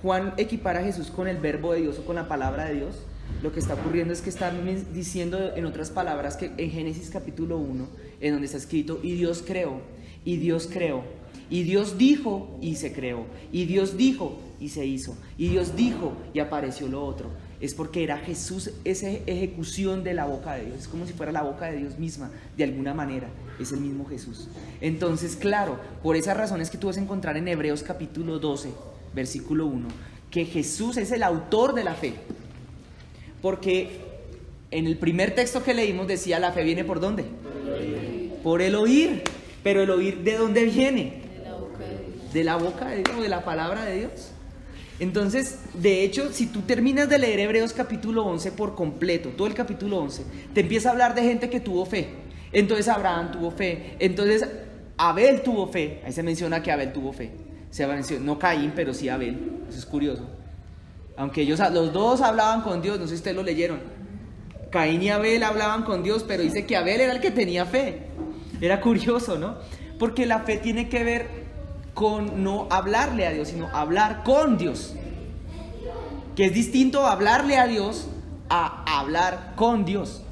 Juan equipara a Jesús con el verbo de Dios o con la palabra de Dios, lo que está ocurriendo es que está diciendo en otras palabras que en Génesis capítulo 1, en donde está escrito, y Dios creó, y Dios creó, y Dios dijo y se creó, y Dios dijo y se hizo, y Dios dijo y apareció lo otro. Es porque era Jesús esa ejecución de la boca de Dios, es como si fuera la boca de Dios misma, de alguna manera, es el mismo Jesús. Entonces, claro, por esas razones que tú vas a encontrar en Hebreos capítulo 12, versículo 1, que Jesús es el autor de la fe. Porque en el primer texto que leímos decía, la fe viene ¿por dónde? Por el oír. Pero el oír, ¿de dónde viene? De la boca de Dios. De la boca de Dios, de la palabra de Dios. Entonces, de hecho, si tú terminas de leer Hebreos capítulo 11 por completo, todo el capítulo 11, te empieza a hablar de gente que tuvo fe. Entonces Abraham tuvo fe, entonces Abel tuvo fe, ahí se menciona que Abel tuvo fe. Se menciona, no Caín, pero sí Abel, eso es curioso. Aunque ellos, los dos hablaban con Dios, no sé si ustedes lo leyeron. Caín y Abel hablaban con Dios, pero dice que Abel era el que tenía fe. Era curioso, ¿no? Porque la fe tiene que ver con no hablarle a Dios, sino hablar con Dios. Que es distinto hablarle a Dios a hablar con Dios.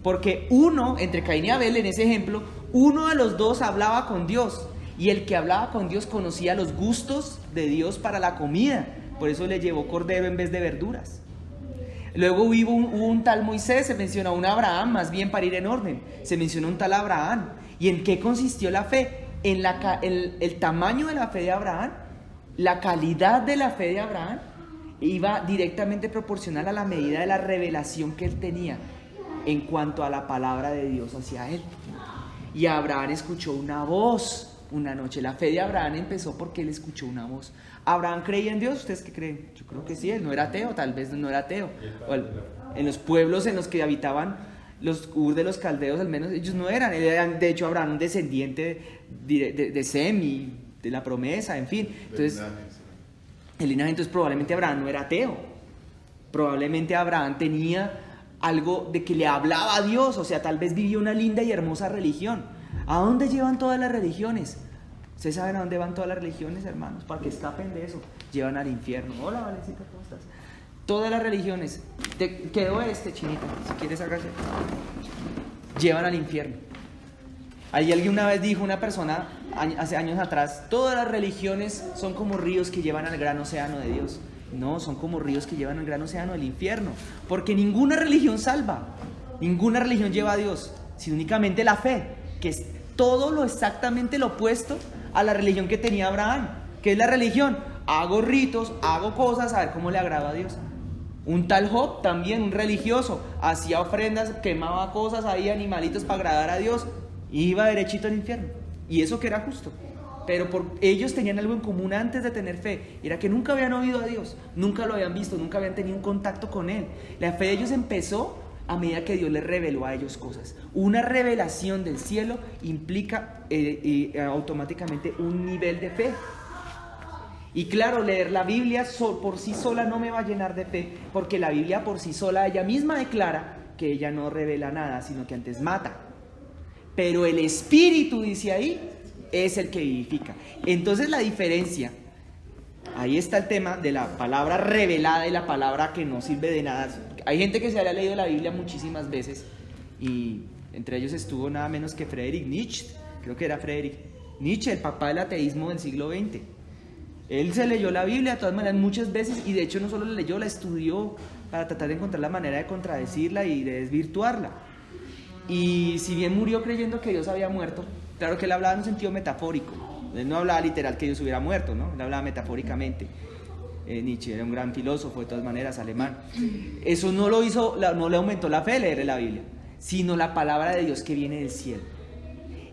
Porque uno, entre Caín y Abel en ese ejemplo, uno de los dos hablaba con Dios. Y el que hablaba con Dios conocía los gustos de Dios para la comida. Por eso le llevó cordero en vez de verduras. Luego hubo un tal Moisés, se menciona un Abraham, más bien para ir en orden. Se menciona un tal Abraham. ¿Y en qué consistió la fe? En el tamaño de la fe de Abraham, la calidad de la fe de Abraham, iba directamente proporcional a la medida de la revelación que él tenía en cuanto a la palabra de Dios hacia él. Y Abraham escuchó una voz una noche. La fe de Abraham empezó porque él escuchó una voz. ¿Abraham creía en Dios? ¿Ustedes qué creen? Yo creo que sí, él no era ateo, tal vez no era ateo. En los pueblos en los que habitaban los Ur de los caldeos, al menos ellos no eran. De hecho, Abraham un descendiente de Sem y de la promesa, en fin. Entonces, el linaje, entonces probablemente Abraham no era ateo. Probablemente Abraham tenía algo de que le hablaba a Dios, o sea, tal vez vivía una linda y hermosa religión. ¿A dónde llevan todas las religiones? Ustedes saben a dónde van todas las religiones, hermanos, para que escapen de eso. Llevan al infierno. Hola, Valencita, ¿cómo estás? Todas las religiones, te quedó chinita, si quieres hágase. Llevan al infierno. Alguien una vez dijo, una persona hace años atrás, todas las religiones son como ríos que llevan al gran océano de Dios. No, son como ríos que llevan al gran océano del infierno, porque ninguna religión salva, ninguna religión lleva a Dios, sino únicamente la fe, que es todo lo exactamente lo opuesto a la religión que tenía Abraham. ¿Qué es la religión? Hago ritos, hago cosas, a ver cómo le agrada a Dios. Un tal Job, también un religioso, hacía ofrendas, quemaba cosas ahí, animalitos para agradar a Dios, y iba derechito al infierno. Y eso que era justo. Pero ellos tenían algo en común antes de tener fe, era que nunca habían oído a Dios, nunca lo habían visto, nunca habían tenido un contacto con Él. La fe de ellos empezó a medida que Dios les reveló a ellos cosas. Una revelación del cielo implica automáticamente un nivel de fe. Y claro, leer la Biblia por sí sola no me va a llenar de fe, porque la Biblia por sí sola ella misma declara que ella no revela nada, sino que antes mata. Pero el Espíritu, dice ahí, es el que vivifica. Entonces la diferencia, ahí está el tema de la palabra revelada y la palabra que no sirve de nada. Hay gente que se había leído la Biblia muchísimas veces, y entre ellos estuvo nada menos que Friedrich Nietzsche, creo que era Friedrich Nietzsche, el papá del ateísmo del siglo XX. Él se leyó la Biblia de todas maneras muchas veces, y de hecho no solo la leyó, la estudió para tratar de encontrar la manera de contradecirla y de desvirtuarla. Y si bien murió creyendo que Dios había muerto, claro que él hablaba en un sentido metafórico, él no hablaba literal que Dios hubiera muerto, ¿no? Él hablaba metafóricamente. Nietzsche era un gran filósofo de todas maneras, alemán. Eso no lo hizo, no le aumentó la fe leer la Biblia, sino la palabra de Dios que viene del cielo.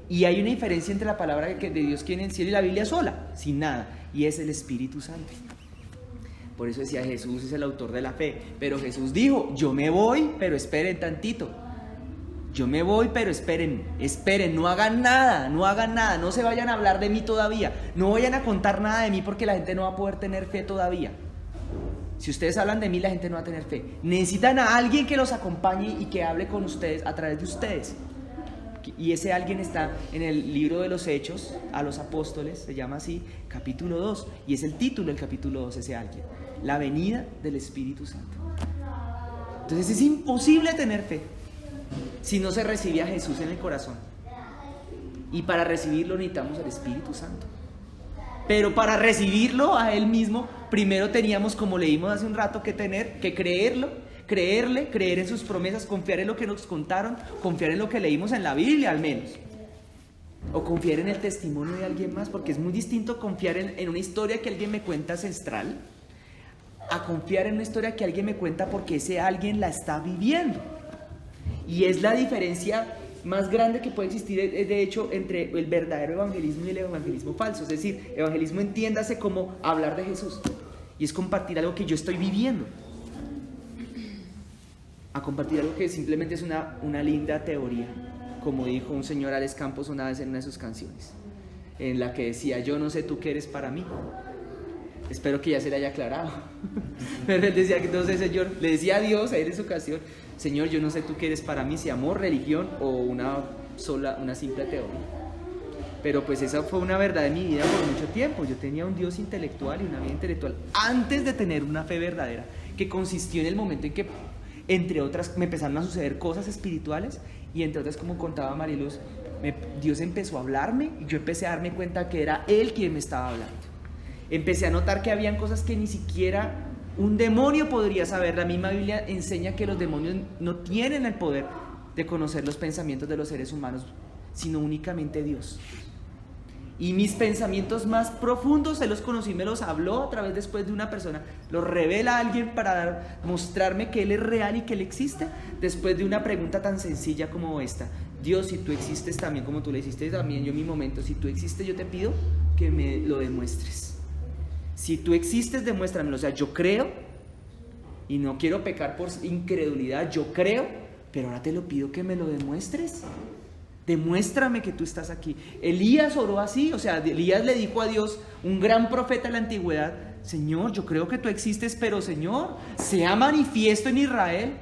Y hay una diferencia entre la palabra de Dios que viene del cielo y la Biblia sola, sin nada, y es el Espíritu Santo. Por eso decía, Jesús es el autor de la fe, pero Jesús dijo, yo me voy, pero esperen tantito. Yo me voy, pero esperen, no hagan nada, no se vayan a hablar de mí todavía, no vayan a contar nada de mí porque la gente no va a poder tener fe todavía. Si ustedes hablan de mí, la gente no va a tener fe. Necesitan a alguien que los acompañe y que hable con ustedes a través de ustedes. Y ese alguien está en el libro de los Hechos a los Apóstoles, se llama así, capítulo 2, y es el título del capítulo 2, ese alguien, la venida del Espíritu Santo. Entonces es imposible tener fe si no se recibe a Jesús en el corazón. Y para recibirlo necesitamos el Espíritu Santo. Pero para recibirlo a Él mismo, primero teníamos, como leímos hace un rato, que creerlo, creer en sus promesas, confiar en lo que nos contaron, confiar en lo que leímos en la Biblia al menos. O confiar en el testimonio de alguien más, porque es muy distinto confiar en una historia que alguien me cuenta ancestral, a confiar en una historia que alguien me cuenta porque ese alguien la está viviendo. Y es la diferencia más grande que puede existir, de hecho, entre el verdadero evangelismo y el evangelismo falso. Es decir, evangelismo entiéndase como hablar de Jesús, y es compartir algo que yo estoy viviendo, a compartir algo que simplemente es una linda teoría, como dijo un señor Alex Campos una vez en una de sus canciones, en la que decía, yo no sé tú qué eres para mí. Espero que ya se le haya aclarado. Pero él decía que entonces el Señor le decía a Dios a él en su ocasión, Señor, yo no sé tú qué eres para mí, si amor, religión o una simple teoría. Pero pues esa fue una verdad de mi vida por mucho tiempo. Yo tenía un Dios intelectual y una vida intelectual antes de tener una fe verdadera, que consistió en el momento en que, entre otras, me empezaron a suceder cosas espirituales, y entre otras, como contaba Mariluz, Dios empezó a hablarme y yo empecé a darme cuenta que era Él quien me estaba hablando. Empecé a notar que habían cosas que ni siquiera un demonio podría saber. La misma Biblia enseña que los demonios no tienen el poder de conocer los pensamientos de los seres humanos, sino únicamente Dios. Y mis pensamientos más profundos Él los conocí, me los habló a través después de una persona, los revela a alguien para mostrarme que Él es real y que Él existe, después de una pregunta tan sencilla como esta: Dios, si tú existes también, como tú le hiciste también yo en mi momento, si tú existes, yo te pido que me lo demuestres. Si tú existes, demuéstramelo. O sea, yo creo, y no quiero pecar por incredulidad, yo creo, pero ahora te lo pido que me lo demuestres. Demuéstrame que tú estás aquí. Elías oró así, o sea, Elías le dijo a Dios, un gran profeta de la antigüedad, Señor, yo creo que tú existes, pero Señor, sea manifiesto en Israel,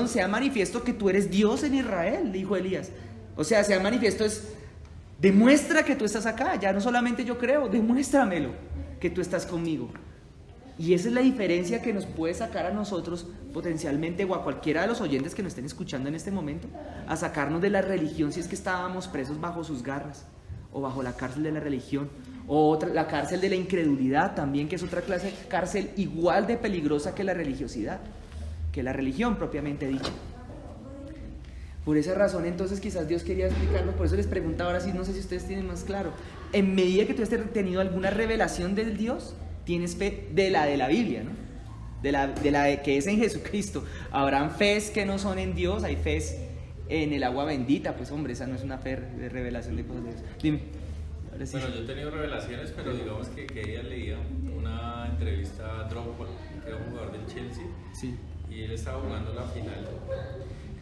sea manifiesto que tú eres Dios en Israel, dijo Elías. O sea, sea manifiesto es, Demuestra que tú estás acá, ya no solamente yo creo, demuéstramelo, que tú estás conmigo. Y esa es la diferencia que nos puede sacar a nosotros potencialmente, o a cualquiera de los oyentes que nos estén escuchando en este momento, a sacarnos de la religión si es que estábamos presos bajo sus garras, o bajo la cárcel de la religión, o la cárcel de la incredulidad también, que es otra clase de cárcel igual de peligrosa que la religiosidad, que la religión propiamente dicha. Por esa razón, entonces, quizás Dios quería explicarlo. Por eso les pregunto ahora, sí, no sé si ustedes tienen más claro. En medida que tú has tenido alguna revelación del Dios, tienes fe de la Biblia, ¿no? De la que es en Jesucristo. Habrán fes que no son en Dios, hay fes en el agua bendita. Pues hombre, esa no es una fe de revelación de cosas de Dios. Dime. Ahora sí. Bueno, yo he tenido revelaciones, pero digamos que ella leía una entrevista a Drogba, que era un jugador del Chelsea, Sí. y él estaba jugando la final,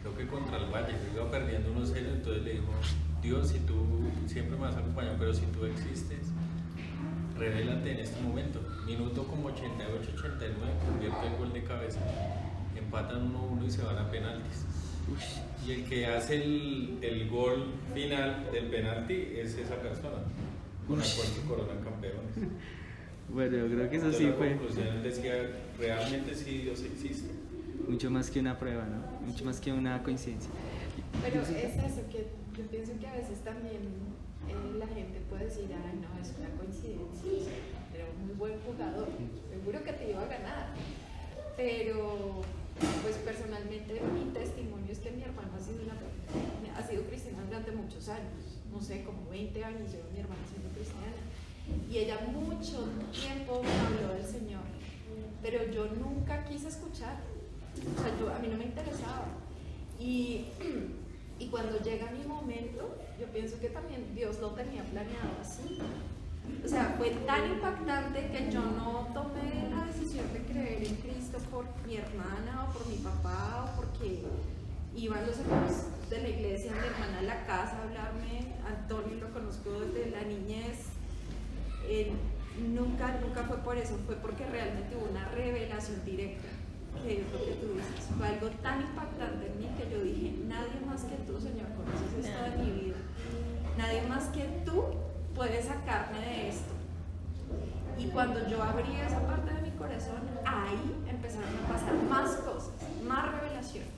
creo que contra el Valle, iba perdiendo 1-0, entonces le dijo: Dios, si tú siempre me has acompañado, pero si tú existes, revélate en este momento. Minuto como 88-89, convierte el gol de cabeza, empatan 1-1 y se van a penaltis. Y el que hace el gol final del penalti es esa persona, con la cual se coronan campeones. Bueno, yo creo que eso Entonces, sí la fue conclusión, él decía: realmente sí Dios existe. mucho más que una prueba, ¿no? Mucho más que una coincidencia. Pero es eso, que yo pienso que a veces también la gente puede decir: ay, no, es una coincidencia, era un muy buen jugador, seguro que te iba a ganar. Pero, pues personalmente, mi testimonio es que mi hermano ha sido cristiana durante muchos años, no sé, como 20 años lleva mi hermana siendo cristiana. Y ella mucho tiempo me habló del Señor, pero yo nunca quise escuchar. O sea, a mí no me interesaba. Y cuando llega mi momento, yo pienso que también Dios lo tenía planeado así. O sea, fue tan impactante que yo no tomé la decisión de creer en Cristo por mi hermana o por mi papá o porque iban los hermanos de la iglesia, mi hermana a la casa a hablarme. Antonio lo conozco desde la niñez. Nunca fue por eso, fue porque realmente hubo una revelación directa, que es lo que tú dices. Fue algo tan impactante en mí que yo dije: nadie más que tú, Señor, conoces esto de mi vida, nadie más que tú puedes sacarme de esto. Y cuando yo abrí esa parte de mi corazón, ahí empezaron a pasar más cosas, más revelaciones.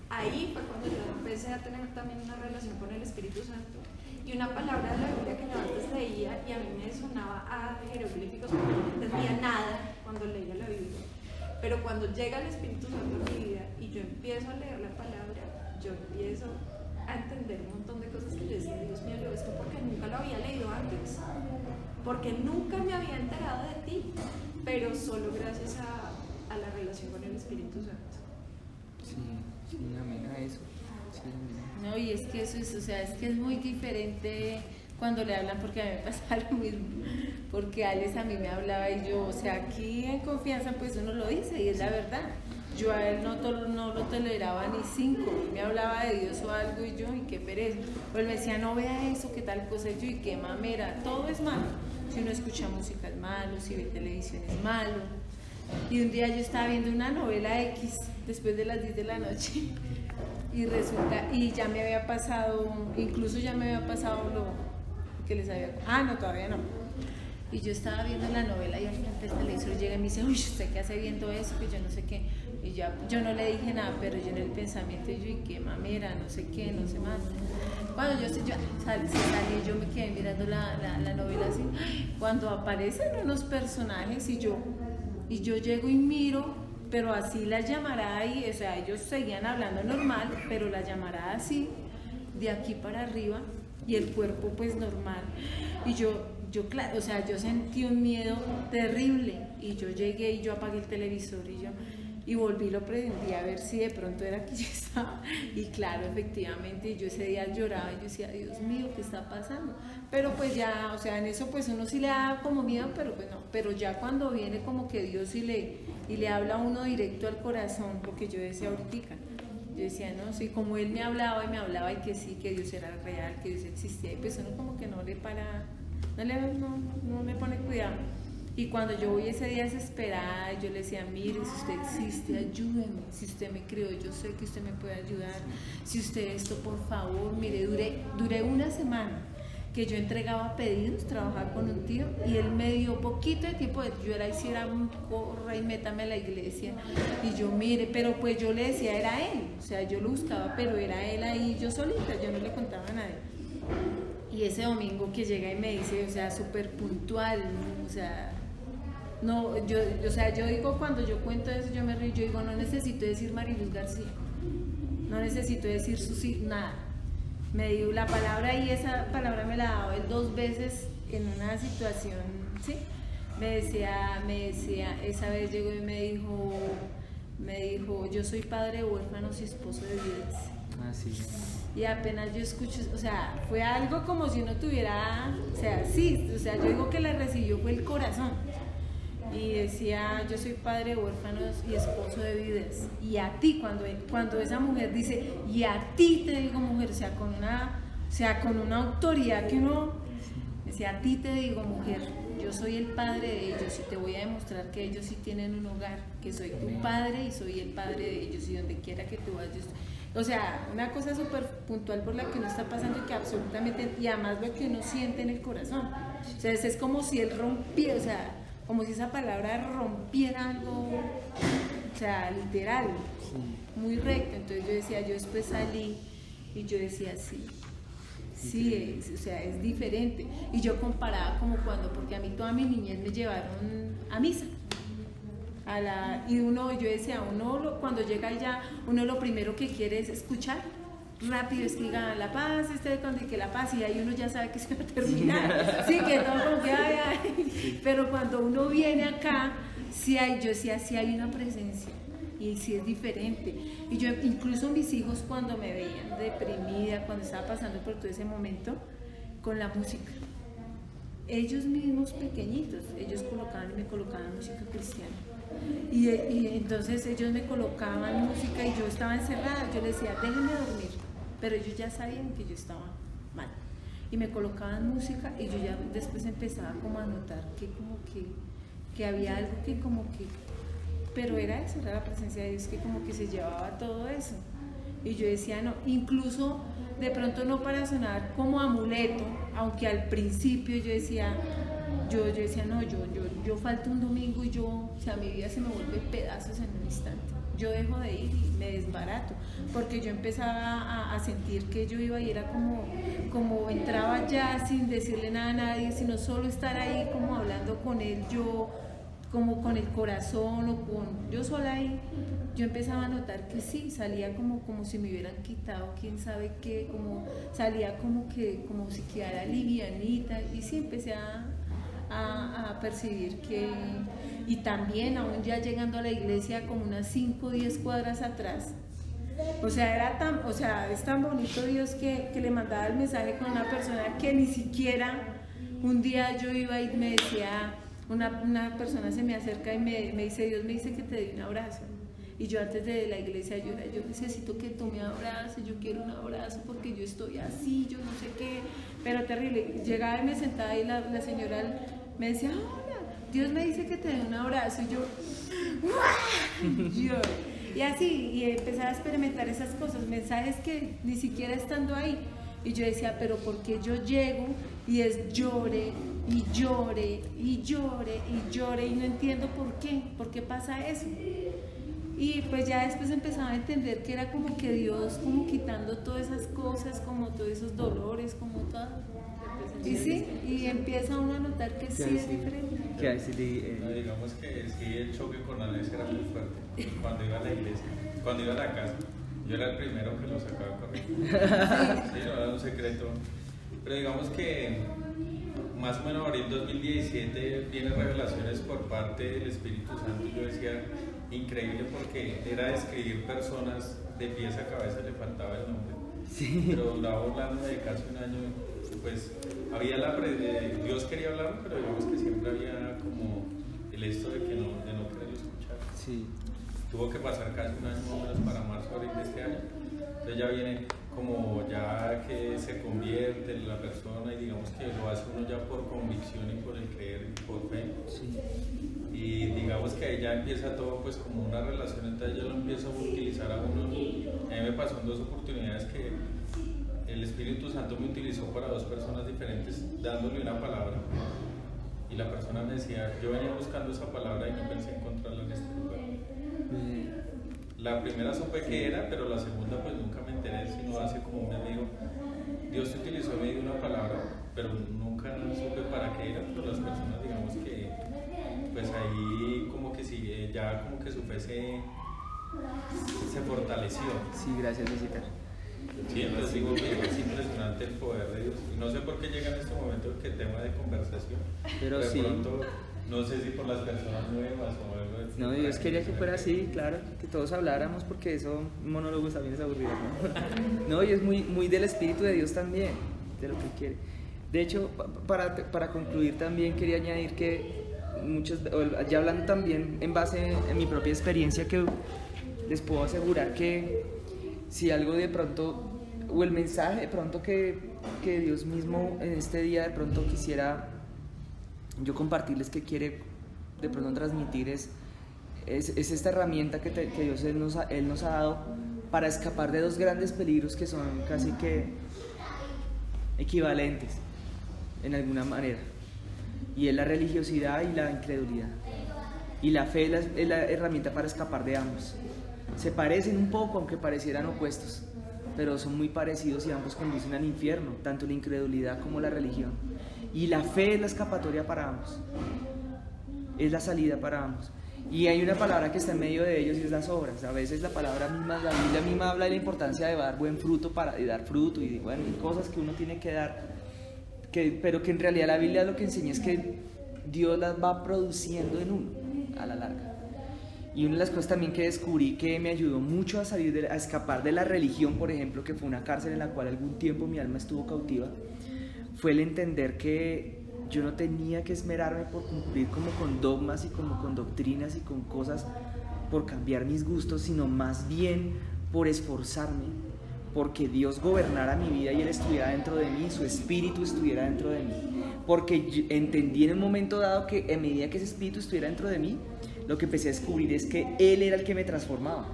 Ahí fue cuando yo empecé a tener también una relación con el Espíritu Santo. Y una palabra de la Biblia que yo antes leía y a mí me sonaba a jeroglíficos, porque no entendía nada cuando leía la Biblia. Pero cuando llega el Espíritu Santo a mi vida y yo empiezo a leer la palabra, yo empiezo a entender un montón de cosas que yo decía: Dios mío, yo esto porque nunca lo había leído antes, porque nunca me había enterado de ti, pero solo gracias a la relación con el Espíritu Santo. Sí, amén a eso. Sí, amén. No, y es que eso es, o sea, es que es muy diferente cuando le hablan, porque a mí me pasa lo mismo, porque Alex a mí me hablaba y yo, o sea, aquí en confianza pues uno lo dice y es la verdad. Yo a él no lo toleraba ni 5, me hablaba de Dios o algo y yo, y qué pereza. O él me decía: no vea eso, qué tal cosa, y yo, y qué mamera, todo es malo. Si uno escucha música es malo, si ve televisión es malo. Y un día yo estaba viendo una novela X después de las 10 de la noche y resulta, y ya me había pasado, incluso ya me había pasado lo que les había... no, todavía no. Y yo estaba viendo la novela y al frente del televisor llega y me dice: uy, ¿usted qué hace viendo eso? Que yo no sé qué. Y yo no le dije nada, pero yo en el pensamiento, yo, y qué mamera, no sé qué, no sé más. Cuando yo salí, yo me quedé mirando la novela así. Cuando aparecen unos personajes y yo llego y miro, pero así la llamarada ahí, o sea, ellos seguían hablando normal, pero la llamarada así, de aquí para arriba, y el cuerpo pues normal. Y yo claro, o sea, yo sentí un miedo terrible, y yo llegué y yo apagué el televisor y volví, lo prendí a ver si de pronto era que yo estaba, y claro, efectivamente, yo ese día lloraba y yo decía: Dios mío, ¿qué está pasando? Pero pues ya, o sea, en eso pues uno sí le da como miedo, pero pues no, pero ya cuando viene como que Dios y le habla a uno directo al corazón, lo que yo decía ahorita, yo decía: no, sí, como él me hablaba y que sí, que Dios era real, que Dios existía, y pues uno como que no le para, no le pone cuidado. Y cuando yo voy ese día desesperada, yo le decía: mire, si usted existe, ayúdeme, si usted me creó, yo sé que usted me puede ayudar, si usted esto, por favor, mire, duré una semana que yo entregaba pedidos, trabajaba con un tío y él me dio poquito de tiempo, yo era hiciera un corra y métame a la iglesia y yo mire, pero pues yo le decía era él, o sea yo lo buscaba pero era él ahí, yo solita, yo no le contaba a nadie. Y ese domingo que llega y me dice, o sea, súper puntual, o sea, no, yo digo cuando yo cuento eso, yo me río, yo digo, no necesito decir Mariluz García, no necesito decir nada. Me dio la palabra y esa palabra me la daba él 2 veces en una situación, ¿sí? Me decía, esa vez llegó y me dijo, yo soy padre de huérfanos y esposo de viudas. Ah, sí. Y apenas yo escucho, o sea, fue algo como si uno tuviera, o sea, sí, o sea, yo digo que la recibió fue el corazón. Y decía, yo soy padre de huérfanos y esposo de viudas. Y a ti, cuando esa mujer dice, y a ti te digo mujer, o sea, con una autoridad que uno, decía, a ti te digo mujer, yo soy el padre de ellos y te voy a demostrar que ellos sí tienen un hogar, que soy tu padre y soy el padre de ellos y donde quiera que tú vayas. O sea, una cosa súper puntual por la que uno está pasando y que absolutamente, y además lo que uno siente en el corazón. O sea, es como si él rompiera, o sea, como si esa palabra rompiera algo, o sea, literal, muy recto. Entonces yo decía, yo después salí y yo decía, sí, o sea, es diferente. Y yo comparaba como porque a mí toda mi niñez me llevaron a misa. Y yo decía, cuando llega allá, uno lo primero que quiere es escuchar. Rápido es que digan la paz, que la paz, y ahí uno ya sabe que se va a terminar. Sí, que todo como que ay. Pero cuando uno viene acá, yo decía, sí hay una presencia, y sí es diferente. Y yo, incluso mis hijos, cuando me veían deprimida, cuando estaba pasando por todo ese momento, con la música, ellos mismos pequeñitos, ellos me colocaban música cristiana. Y entonces ellos me colocaban música y yo estaba encerrada, yo les decía, déjenme dormir, pero ellos ya sabían que yo estaba mal y me colocaban música y yo ya después empezaba como a notar que había algo pero era eso, era la presencia de Dios que como que se llevaba todo eso. Y yo decía, no, incluso de pronto no para sonar como amuleto, aunque al principio yo decía, no, yo falto un domingo y o sea, mi vida se me vuelve pedazos en un instante. Yo dejo de ir y me desbarato, porque yo empezaba a sentir que yo iba y era como entraba ya sin decirle nada a nadie, sino solo estar ahí como hablando con él, yo como con el corazón yo sola ahí. Yo empezaba a notar que sí, salía como si me hubieran quitado quién sabe qué, salía como si quedara livianita, y sí empecé a percibir que, y también aún ya llegando a la iglesia como unas 5 o 10 cuadras atrás, o sea, es tan bonito Dios que le mandaba el mensaje con una persona que ni siquiera, un día yo iba y me decía, una persona se me acerca y me dice, Dios me dice que te dé un abrazo. Y yo antes de la iglesia yo necesito que tú me abraces, yo quiero un abrazo porque yo estoy así, yo no sé qué, pero terrible. Llegaba y me sentaba y la señora me decía, hola, Dios me dice que te dé un abrazo, y yo y así, y empezaba a experimentar esas cosas, mensajes que ni siquiera estando ahí, y yo decía, pero ¿por qué yo llego y es llore y llore y llore y llore y no entiendo por qué pasa eso? Y pues ya después empezaba a entender que era como que Dios como quitando todas esas cosas, como todos esos dolores, como todo. Y sí, y empieza uno a notar que sí es diferente. Digamos que sí, el choque con Alex era muy fuerte cuando iba a la iglesia, cuando iba a la casa. Yo era el primero que lo sacaba corriendo. Sí, no era un secreto. Pero digamos que más o menos ahora en 2017 vienen revelaciones por parte del Espíritu Santo. Yo decía, increíble, porque era describir personas de pies a cabeza, le faltaba el nombre. Sí. Pero duraba hablando de casi un año, pues había Dios quería hablar, pero digamos que siempre había como el esto de no querer escuchar. Sí. Tuvo que pasar casi un año más o menos para marzo de este año. Entonces ya viene como ya que se convierte en la persona y digamos que lo hace uno ya por convicción y por el creer y por fe. Sí. Y digamos que ahí ya empieza todo pues como una relación, entonces yo lo empiezo a utilizar a uno. A mí me pasó en 2 oportunidades que el Espíritu Espíritu Santo me utilizó para 2 personas diferentes, dándole una palabra. Y la persona me decía, yo venía buscando esa palabra y no pensé encontrarla en este lugar. La primera supe que era, pero la segunda pues nunca me enteré, sino hace como un mes me dijo, Dios te utilizó y me dio una palabra, pero nunca supe para qué era, pero las personas digamos que pues ahí como que sí, ya como que su fe se fortaleció. Sí, gracias, Visitar. Sí, entonces digo que es impresionante el poder de Dios. Y no sé por qué llega en este momento que tema de conversación. Pero de sí. Pronto, no sé si por las personas nuevas o algo de... No, Dios quería que fuera así, claro, que todos habláramos, porque eso, monólogos también es aburrido, ¿no? No, y es muy del Espíritu de Dios también, de lo que quiere. De hecho, para concluir también quería añadir que ya hablando también en base en mi propia experiencia, que les puedo asegurar que si algo de pronto, o el mensaje de pronto que Dios mismo en este día de pronto quisiera yo compartirles, que quiere de pronto transmitir es esta herramienta que Dios Él nos ha dado para escapar de 2 grandes peligros que son casi que equivalentes en alguna manera, y es la religiosidad y la incredulidad. Y la fe es la herramienta para escapar de ambos. Se parecen un poco, aunque parecieran opuestos, pero son muy parecidos y ambos conducen al infierno, tanto la incredulidad como la religión. Y la fe es la escapatoria para ambos, es la salida para ambos. Y hay una palabra que está en medio de ellos y es las obras. A veces la palabra misma, la Biblia misma habla de la importancia de dar buen fruto, de dar fruto y bueno, y cosas que uno tiene que dar, pero que en realidad la Biblia lo que enseña es que Dios las va produciendo en uno a la larga. Y una de las cosas también que descubrí que me ayudó mucho a a escapar de la religión, por ejemplo, que fue una cárcel en la cual algún tiempo mi alma estuvo cautiva, fue el entender que yo no tenía que esmerarme por cumplir como con dogmas y como con doctrinas y con cosas por cambiar mis gustos, sino más bien por esforzarme, porque Dios gobernara mi vida y Él estuviera dentro de mí, su espíritu estuviera dentro de mí. Porque entendí en un momento dado que a medida que ese espíritu estuviera dentro de mí, lo que empecé a descubrir es que Él era el que me transformaba.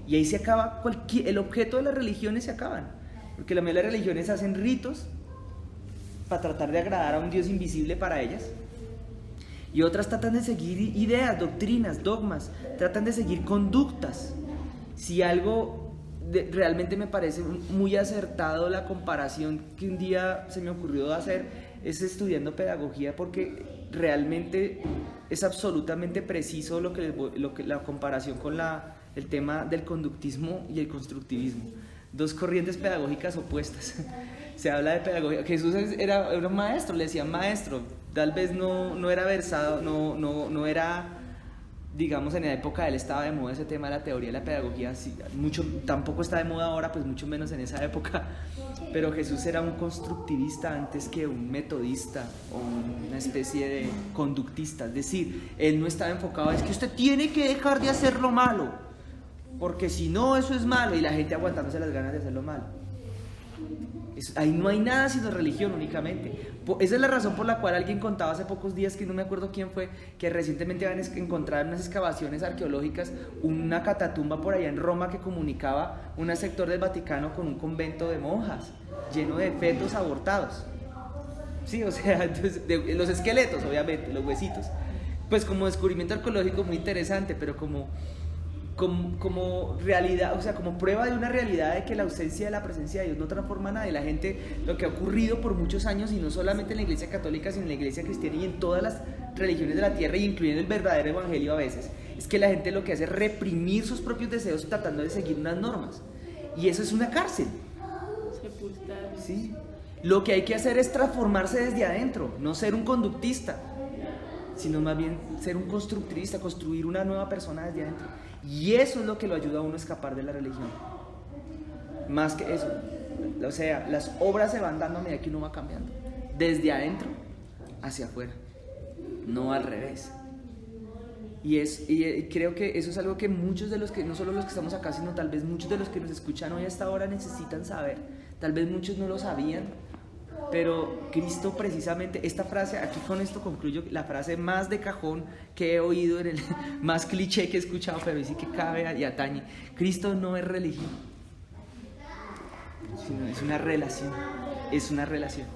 Y ahí se acaba el objeto de las religiones, se acaban. Porque la mayoría de las religiones hacen ritos para tratar de agradar a un Dios invisible para ellas. Y otras tratan de seguir ideas, doctrinas, dogmas, tratan de seguir conductas. Si algo realmente me parece muy acertado la comparación que un día se me ocurrió hacer es estudiando pedagogía, porque realmente es absolutamente preciso lo que la comparación con el tema del conductismo y el constructivismo, 2 corrientes pedagógicas opuestas. Se habla de pedagogía. Jesús era un maestro, le decían maestro, tal vez no era versado, no era, digamos, en la época de él estaba de moda ese tema de la teoría de la pedagogía, tampoco está de moda ahora, pues mucho menos en esa época, pero Jesús era un constructivista antes que un metodista o una especie de conductista. Es decir, él no estaba enfocado, es que usted tiene que dejar de hacer lo malo, porque si no eso es malo, y la gente aguantándose las ganas de hacer lo malo. Ahí no hay nada sino religión únicamente. Esa es la razón por la cual alguien contaba hace pocos días, que no me acuerdo quién fue, que recientemente habían encontrado en unas excavaciones arqueológicas una catatumba por allá en Roma que comunicaba un sector del Vaticano con un convento de monjas lleno de fetos abortados. Sí, o sea, entonces, los esqueletos, obviamente, los huesitos. Pues como descubrimiento arqueológico muy interesante, pero como realidad, o sea, como prueba de una realidad de que la ausencia de la presencia de Dios no transforma nada. Y la gente, lo que ha ocurrido por muchos años, y no solamente en la iglesia católica, sino en la iglesia cristiana y en todas las religiones de la tierra, y incluyendo el verdadero evangelio a veces, es que la gente lo que hace es reprimir sus propios deseos tratando de seguir unas normas. Y eso es una cárcel. Sepultar. Sí. Lo que hay que hacer es transformarse desde adentro, no ser un conductista, sino más bien ser un constructivista, construir una nueva persona desde adentro. Y eso es lo que lo ayuda a uno a escapar de la religión. Más que eso, o sea, las obras se van dando a medida que uno va cambiando, desde adentro hacia afuera, no al revés. Y creo que eso es algo que muchos de los que, no solo los que estamos acá, sino tal vez muchos de los que nos escuchan hoy a esta hora necesitan saber. Tal vez muchos no lo sabían, pero Cristo precisamente, esta frase, aquí con esto concluyo, la frase más de cajón que he oído, más cliché que he escuchado, pero sí que cabe y atañe: Cristo no es religión. sino es una relación. Es una relación.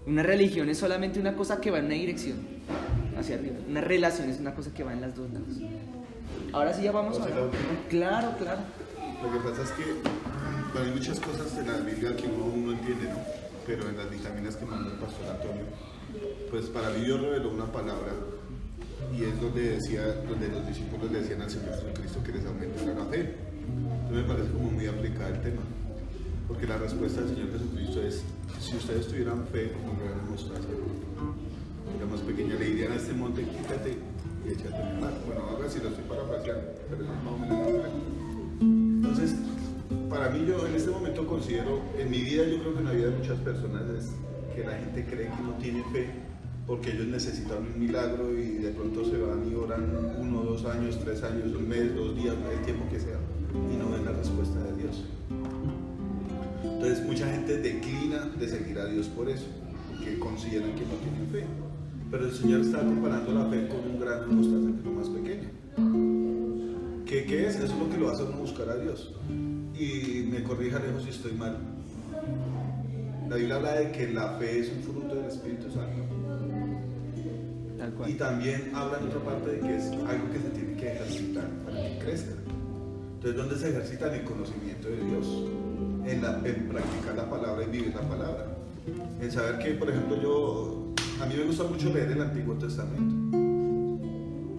Una religión es solamente una cosa que va en una dirección, hacia arriba. Una relación es una cosa que va en los dos lados. Ahora sí ya vamos a ver. Claro, claro. Lo que pasa es que hay muchas cosas en la Biblia que uno no entiende, ¿no? Pero en las vitaminas que mandó el pastor Antonio, pues para mí Dios reveló una palabra y es donde los discípulos le decían al Señor Jesucristo que les aumentara la fe. Entonces me parece como muy aplicada el tema, porque la respuesta del Señor Jesucristo es: si ustedes tuvieran fe como gran mostaza, la más pequeña, le dirían a este monte, quítate y échate en el mar. Bueno, ahora sí lo estoy parafraseando, pero eso es más o menos lo que. Entonces, para mí, yo en este momento considero, en mi vida, yo creo que en la vida de muchas personas es que la gente cree que no tiene fe porque ellos necesitan un milagro y de pronto se van y oran 1, 2 años, 3 años, un mes, 2 días, el tiempo que sea, y no ven la respuesta de Dios. Entonces mucha gente declina de seguir a Dios por eso, porque consideran que no tienen fe. Pero el Señor está comparando la fe con un grano de mostaza, que es lo más pequeño. ¿Qué es? Eso es lo que lo hace a uno buscar a Dios. Y me corrija Alejo si estoy mal. La Biblia habla de que la fe es un fruto del Espíritu Santo. Tal cual. Y también habla en otra parte de que es algo que se tiene que ejercitar para que crezca. Entonces, ¿dónde se ejercita? En el conocimiento de Dios, en practicar la palabra y vivir la palabra. En saber que, por ejemplo, a mí me gusta mucho leer el Antiguo Testamento.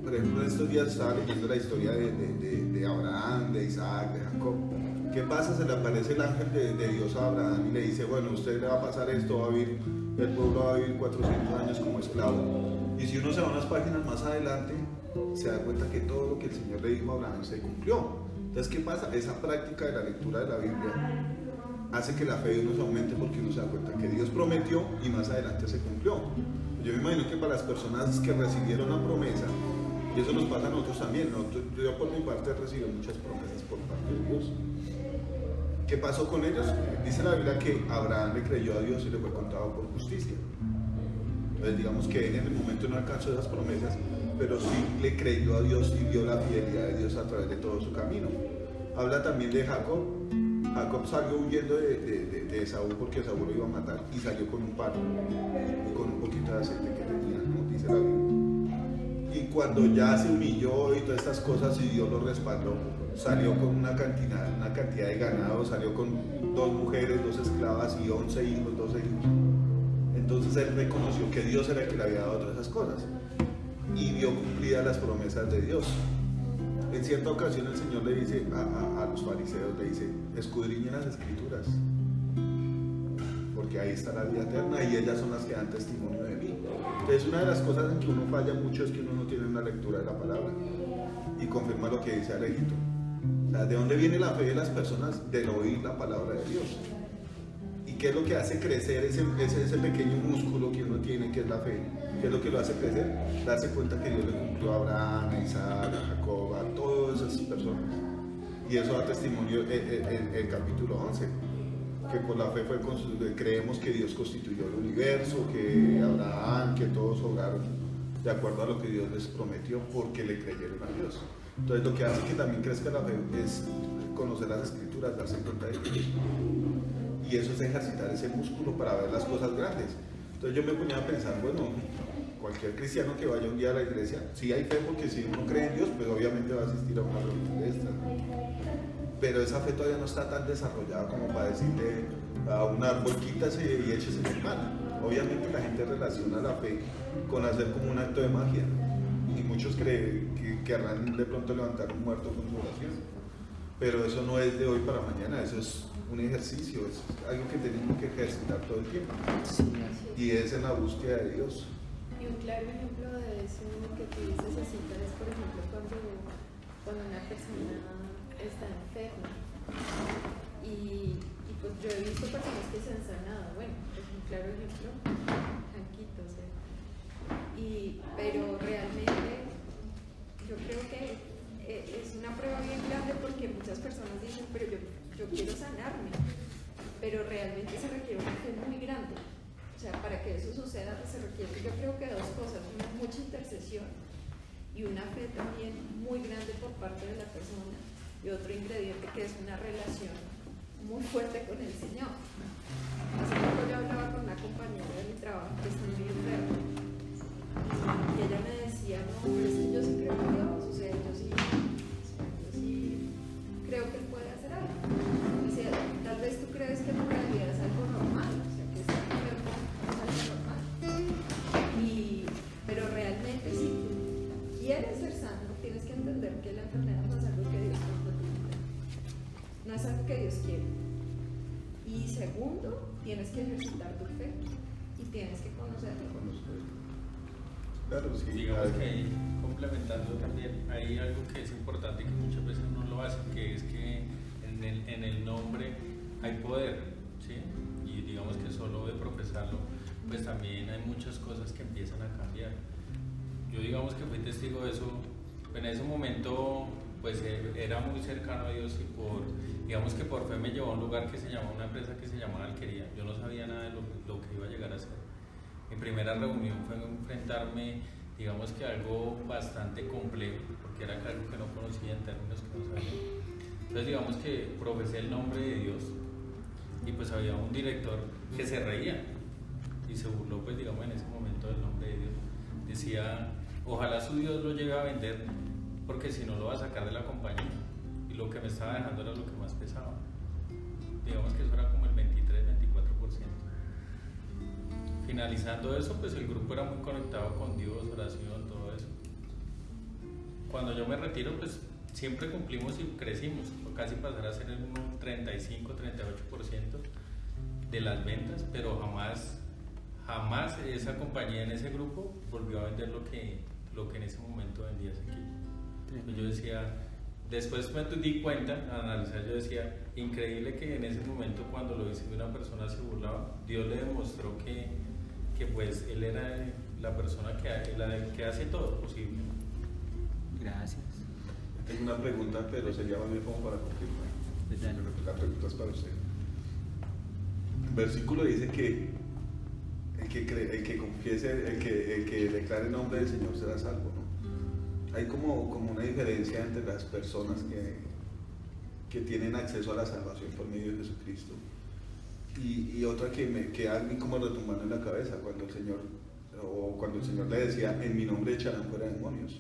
Por ejemplo, en estos días estaba leyendo la historia de Abraham, de Isaac, de Jacob. ¿Qué pasa? Se le aparece el ángel de Dios a Abraham y le dice: bueno, a usted le va a pasar esto, va a vivir, el pueblo va a vivir 400 años como esclavo. Y si uno se va unas páginas más adelante, se da cuenta que todo lo que el Señor le dijo a Abraham se cumplió. Entonces, ¿qué pasa? Esa práctica de la lectura de la Biblia hace que la fe de uno se aumente, porque uno se da cuenta que Dios prometió y más adelante se cumplió. Yo me imagino que para las personas que recibieron la promesa, y eso nos pasa a nosotros también, yo por mi parte he recibido muchas promesas por parte de Dios. ¿Qué pasó con ellos? Dice la Biblia que Abraham le creyó a Dios y le fue contado por justicia. Entonces digamos que él en el momento no alcanzó esas promesas, pero sí le creyó a Dios y vio la fidelidad de Dios a través de todo su camino. Habla también de Jacob. Jacob salió huyendo de Esaú porque Esaú lo iba a matar, y salió con un palo y con un poquito de aceite que tenía, como dice la Biblia. Y cuando ya se humilló y todas estas cosas y Dios lo respaldó, salió con una cantidad de ganado, salió con 2 mujeres, 2 esclavas y 11 hijos, 12 hijos. Entonces él reconoció que Dios era el que le había dado todas esas cosas y vio cumplidas las promesas de Dios. En cierta ocasión el Señor le dice a los fariseos, le dice: escudriñen las Escrituras, porque ahí está la vida eterna y ellas son las que dan testimonio de mí. Entonces, una de las cosas en que uno falla mucho es que uno no tiene una lectura de la palabra y confirma lo que dice Alejito. O sea, ¿de dónde viene la fe de las personas? Del oír la palabra de Dios. ¿Y qué es lo que hace crecer ese pequeño músculo que uno tiene, que es la fe? ¿Qué es lo que lo hace crecer? Darse cuenta que Dios le cumplió a Abraham, a Isaac, a Jacob, a todas esas personas. Y eso da testimonio el capítulo 11, que por la fe creemos que Dios constituyó el universo, que Abraham, que todos obraron de acuerdo a lo que Dios les prometió, porque le creyeron a Dios. Entonces, lo que hace que también crezca la fe es conocer las Escrituras, darse cuenta de ellas. Y eso es ejercitar ese músculo para ver las cosas grandes. Entonces yo me ponía a pensar, bueno, cualquier cristiano que vaya un día a la iglesia, sí hay fe, porque si uno cree en Dios, pues obviamente va a asistir a una reunión de estas. Pero esa fe todavía no está tan desarrollada como para decirle a un árbol: quítase y échese en el mar. Obviamente la gente relaciona la fe con hacer como un acto de magia. Y muchos creen que querrán de pronto levantar un muerto con su oración. Pero eso no es de hoy para mañana, eso es un ejercicio, es algo que tenemos que ejercitar todo el tiempo. Y es en la búsqueda de Dios. Y un claro ejemplo de eso que tú dices, Cita, es por ejemplo cuando una persona está enferma. Y pues yo he visto personas que se han sanado. Bueno, es un claro ejemplo, Janquito, o sea. Pero realmente yo creo que es una prueba bien grande, porque muchas personas dicen: pero yo quiero sanarme, pero realmente se requiere una fe muy grande. O sea, para que eso suceda se requiere, yo creo que 2 cosas: una, mucha intercesión, y una fe también muy grande por parte de la persona, y otro ingrediente que es una relación muy fuerte con el Señor. Hace poco yo hablaba con una compañera de mi trabajo que está muy enferma y ella me decía, no, pero es que yo sí creo en Dios, o sea, yo sí creo que Él puede hacer algo. O sea, tal vez tú crees que tu realidad es algo normal, o sea, que estar enfermo es algo normal. Pero realmente si tú quieres ser sano, tienes que entender que la enfermedad no es algo que Dios puso en tu vida. No es algo que Dios quiere. Y segundo, tienes que ejercitar tu fe y tienes que conocerlo. Claro, sí. Digamos que ahí, complementando también, hay algo que es importante y que muchas veces no lo hacen, que es que en el nombre hay poder, ¿sí? Y digamos que solo de profesarlo, pues también hay muchas cosas que empiezan a cambiar. Yo digamos que fui testigo de eso, en ese momento pues era muy cercano a Dios y digamos que por fe me llevó a un lugar que se llamaba, una empresa que se llamaba Alquería. Yo no sabía nada de lo que iba a llegar a ser. Mi primera reunión fue enfrentarme, digamos que a algo bastante complejo, porque era algo que no conocía en términos que no sabía. Entonces digamos que profesé el nombre de Dios y pues había un director que se reía y se burló pues digamos en ese momento del nombre de Dios. Decía, ojalá su Dios lo llegue a vender, porque si no lo va a sacar de la compañía. Y lo que me estaba dejando era lo que más pesaba. Digamos que eso era como el 23-24%. Finalizando eso, pues el grupo era muy conectado con Dios, oración, todo eso. Cuando yo me retiro, pues siempre cumplimos y crecimos, casi pasar a ser el 35-38% de las ventas, pero jamás esa compañía en ese grupo volvió a vender lo que en ese momento vendía ese equipo. Pues yo decía, después me di cuenta, al analizar, yo decía, increíble que en ese momento cuando lo hice una persona se burlaba, Dios le demostró que pues él era la persona que hace todo posible. Gracias. Tengo una pregunta, pero sería más bien como para confirmar. La pregunta es para usted. El versículo dice que el que confiese, el que declare el nombre del Señor será salvo, ¿no? Hay como una diferencia entre las personas que tienen acceso a la salvación por medio de Jesucristo y otra que a mí como retumbando en la cabeza cuando el Señor le decía, en mi nombre echarán fuera demonios.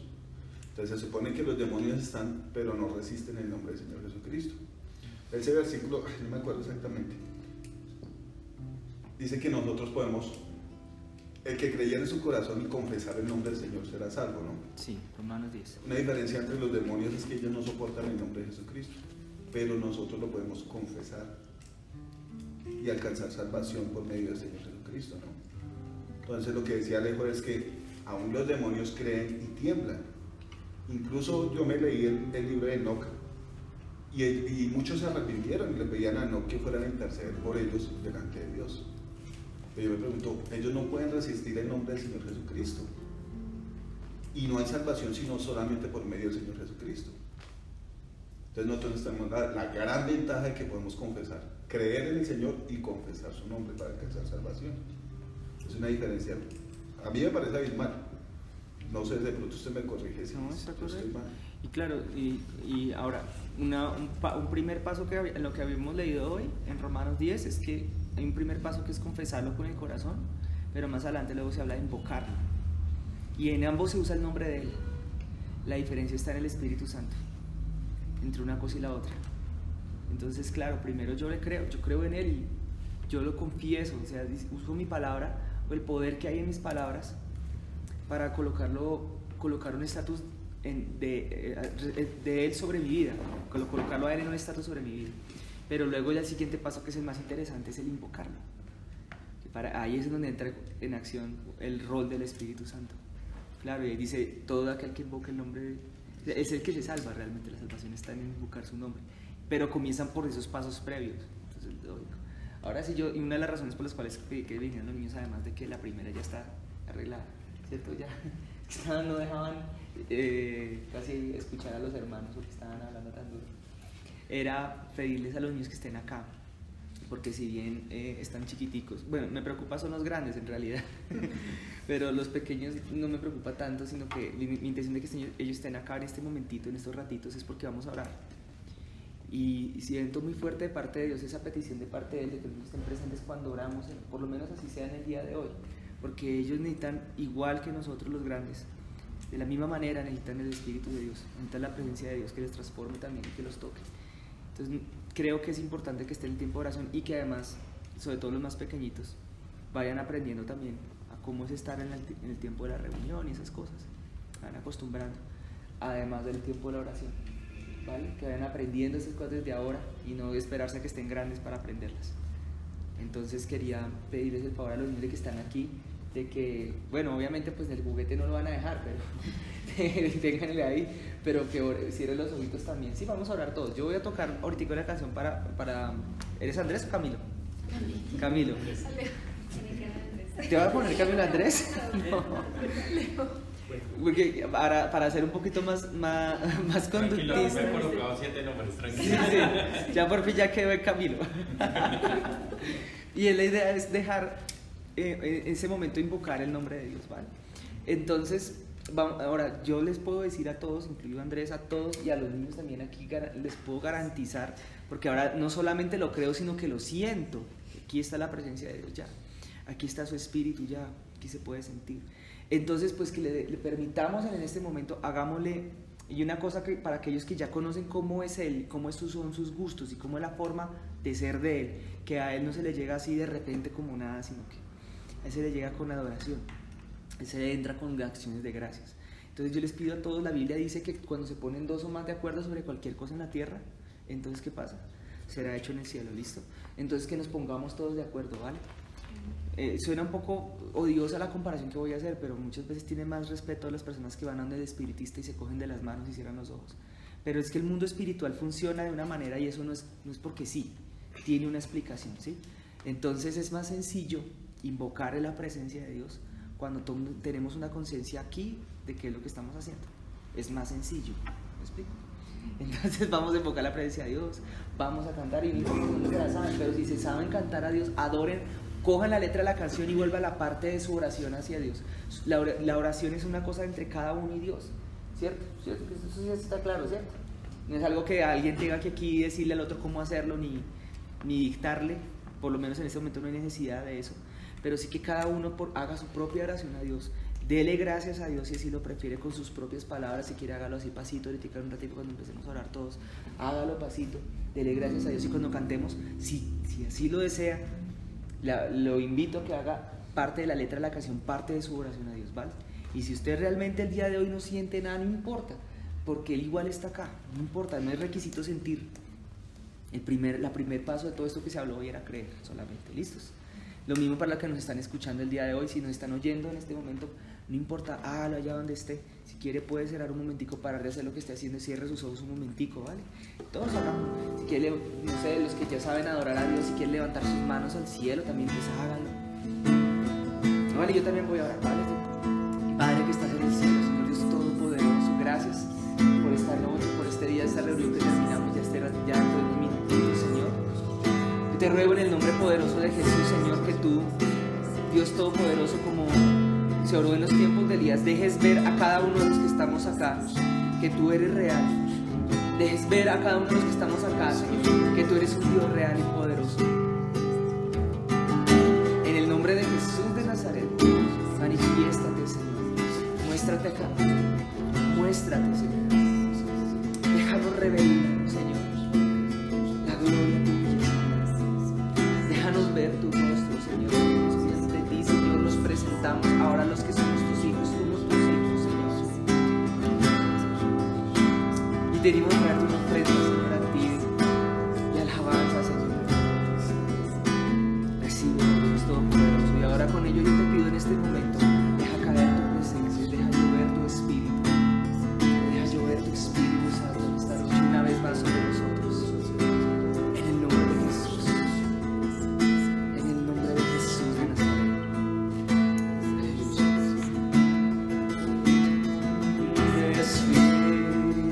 Entonces se supone que los demonios están, pero no resisten el nombre del Señor Jesucristo. Ese versículo, no me acuerdo exactamente, dice que nosotros podemos, el que creyera en su corazón y confesar el nombre del Señor será salvo, ¿no? Sí, Romanos 10. Una diferencia entre los demonios es que ellos no soportan el nombre de Jesucristo, pero nosotros lo podemos confesar y alcanzar salvación por medio del Señor Jesucristo, ¿no? Entonces lo que decía Alejo es que aún los demonios creen y tiemblan. Incluso yo me leí el libro de Enoc y muchos se arrepintieron y le pedían a Enoc que fueran a interceder por ellos delante de Dios. Pero yo me pregunto, ellos no pueden resistir el nombre del Señor Jesucristo. Y no hay salvación sino solamente por medio del Señor Jesucristo. Entonces nosotros tenemos la gran ventaja de que podemos confesar, creer en el Señor y confesar su nombre para alcanzar salvación. Es una diferencia, a mí me parece abismal. No sé, de pronto usted me corrige si no, está estoy correcto. mal. Y claro, y ahora, un primer paso en lo que habíamos leído hoy en Romanos 10 es que hay un primer paso que es confesarlo con el corazón, pero más adelante luego se habla de invocarlo. Y en ambos se usa el nombre de Él. La diferencia está en el Espíritu Santo, entre una cosa y la otra. Entonces, claro, primero yo creo en Él y yo lo confieso, o sea, uso mi palabra o el poder que hay en mis palabras para colocar un estatus de Él sobre mi vida, colocarlo a Él en un estatus sobre mi vida. Pero luego ya el siguiente paso, que es el más interesante, es el invocarlo. Ahí es donde entra en acción el rol del Espíritu Santo. Claro, y ahí dice, todo aquel que invoca el nombre es el que se salva. Realmente la salvación está en invocar su nombre, pero comienzan por esos pasos previos. Entonces, lógico. Ahora sí, y una de las razones por las cuales pedí que vinieran los niños, además de que la primera ya está arreglada, ¿cierto? Ya no dejaban casi escuchar a los hermanos porque estaban hablando tan duro, era pedirles a los niños que estén acá, porque si bien están chiquiticos, bueno, me preocupa son los grandes en realidad, pero los pequeños no me preocupa tanto, sino que mi intención de que ellos estén acá en este momentito, en estos ratitos, es porque vamos a orar. y siento muy fuerte de parte de Dios esa petición de parte de Él de que ellos estén presentes cuando oramos, por lo menos así sea en el día de hoy, porque ellos necesitan, igual que nosotros los grandes, de la misma manera necesitan el Espíritu de Dios, necesitan la presencia de Dios que les transforme también y que los toque. Entonces creo que es importante que estén en tiempo de oración y que además, sobre todo los más pequeñitos, vayan aprendiendo también a cómo es estar en el tiempo de la reunión y esas cosas, vayan acostumbrando, además del tiempo de la oración, ¿vale? Que vayan aprendiendo esas cosas desde ahora y no esperarse a que estén grandes para aprenderlas. Entonces quería pedirles el favor a los niños de que están aquí, de que, bueno, obviamente pues el juguete no lo van a dejar, pero ténganle ahí, pero que cierren los ojitos también. Sí, vamos a orar todos. Yo voy a tocar ahorita la canción para... ¿Eres Andrés o Camilo? Camilo. ¿Te vas a poner Camilo Andrés? No. Porque para ser un poquito más conductista. Me he colocado 7 nombres, tranquilo. Sí. Ya por fin ya quedó en Camilo. Y la idea es dejar en ese momento invocar el nombre de Dios, ¿vale? Entonces, ahora yo les puedo decir a todos, incluido a Andrés, a todos y a los niños también aquí, les puedo garantizar, porque ahora no solamente lo creo, sino que lo siento. Aquí está la presencia de Dios ya, aquí está su espíritu ya, aquí se puede sentir. Entonces, pues que le permitamos en este momento, hagámosle, y una cosa que para aquellos que ya conocen cómo es Él, cómo son sus gustos y cómo es la forma de ser de Él, que a Él no se le llega así de repente como nada, sino que a Él se le llega con adoración, a Él se le entra con acciones de gracias. Entonces yo les pido a todos, la Biblia dice que cuando se ponen 2 o más de acuerdo sobre cualquier cosa en la tierra, entonces ¿qué pasa? Será hecho en el cielo, ¿listo? Entonces que nos pongamos todos de acuerdo, ¿vale? Suena un poco odiosa la comparación que voy a hacer, pero muchas veces tiene más respeto a las personas que van a donde el espiritista y se cogen de las manos y cierran los ojos. Pero es que el mundo espiritual funciona de una manera y eso no es porque sí, tiene una explicación, ¿sí? Entonces es más sencillo invocar la presencia de Dios cuando tenemos una conciencia aquí de qué es lo que estamos haciendo. Es más sencillo, ¿me explico? Entonces vamos a invocar la presencia de Dios, vamos a cantar y no se la saben, pero si se saben cantar a Dios, adoren, cojan la letra de la canción y vuelvan a la parte de su oración hacia Dios. La oración es una cosa entre cada uno y Dios, ¿cierto? ¿Cierto? Eso sí está claro, ¿cierto? No es algo que alguien tenga que aquí decirle al otro cómo hacerlo ni dictarle, por lo menos en este momento no hay necesidad de eso, pero sí que cada uno haga su propia oración a Dios, dele gracias a Dios si así lo prefiere con sus propias palabras, si quiere hágalo así pasito, ahorita un ratito cuando empecemos a orar todos, hágalo pasito, dele gracias a Dios y cuando cantemos, si así lo desea, lo invito a que haga parte de la letra de la canción, parte de su oración a Dios, ¿vale? Y si usted realmente el día de hoy no siente nada, no importa, porque Él igual está acá, no importa, no es requisito sentir. La primer paso de todo esto que se habló hoy era creer solamente, ¿listos? Lo mismo para los que nos están escuchando el día de hoy, si nos están oyendo en este momento, no importa, hágalo allá donde esté, si quiere puede cerrar un momentico, parar de hacer lo que esté haciendo y cierre sus ojos un momentico, ¿vale? Todos hagamos, si quiere, no sé, los que ya saben adorar a Dios, si quiere levantar sus manos al cielo, también pues háganlo. Vale, yo también voy a orar, ¿vale? Padre que estás en el cielo, Señor Dios Todopoderoso, gracias por esta noche, por este día, esta reunión que terminamos ya dentro de unos minutitos, Señor. Yo te ruego en el nombre poderoso de Jesús, Señor, que tú, Dios Todopoderoso, como se oró en los tiempos de Elías, dejes ver a cada uno de los que estamos acá que tú eres real. Dejes ver a cada uno de los que estamos acá, Señor, que tú eres un Dios real y poderoso. En el nombre de Jesús de Nazaret, manifiéstate, Señor. Muéstrate acá. Muéstrate, Señor. Déjanos revelar, Señor, la gloria tuya, Señor. Déjanos ver tu rostro, Señor. Ante ti, Señor, nos presentamos ahora los que somos tus hijos, somos tus hijos, Señor. Y venimos a traerte una ofrenda, Señor, a ti y alabanza, Señor. Recibe, Dios Todopoderoso. Y ahora con ello yo te pido en este momento, deja caer tu presencia, deja llover tu espíritu. Deja llover tu Espíritu Santo en esta noche una vez más sobre nosotros. En el nombre de Jesús. En el nombre de Jesús de Nazaret. Aleluya. Espíritu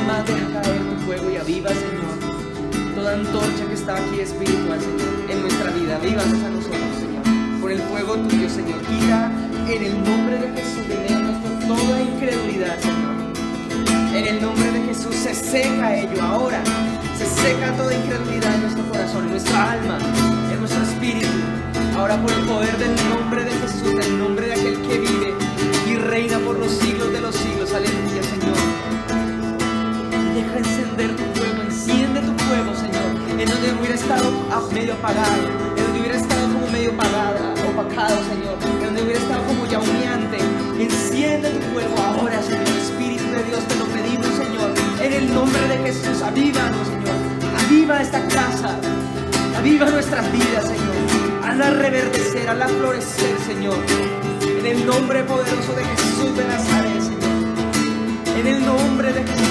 almas, deja caer tu fuego y aviva, Señor, toda antorcha que está aquí espiritual, Señor, en nuestra vida. Avívanos a nosotros, Señor, con el fuego tuyo, Señor. Quita en el nombre de Jesús de medio nuestro toda incredulidad, Señor. En el nombre de Jesús se seca ello ahora. Se seca toda incredulidad en nuestro corazón, en nuestra alma, en nuestro espíritu. Ahora por el poder del nombre de Jesús, del nombre de aquel que vive y reina por los siglos de los siglos. Aleluya, Señor. Deja encender tu fuego, enciende tu fuego, Señor, en donde hubiera estado medio apagado, en donde hubiera estado como medio opacado, Señor, en donde hubiera estado como ya humeante. Enciende tu fuego ahora, Señor. Espíritu de Dios, te lo pedimos, Señor, en el nombre de Jesús. Avívanos, Señor. Aviva esta casa, aviva nuestras vidas, Señor. Hazla reverdecer, hazla florecer, Señor, en el nombre poderoso de Jesús de Nazaret, Señor, en el nombre de Jesús.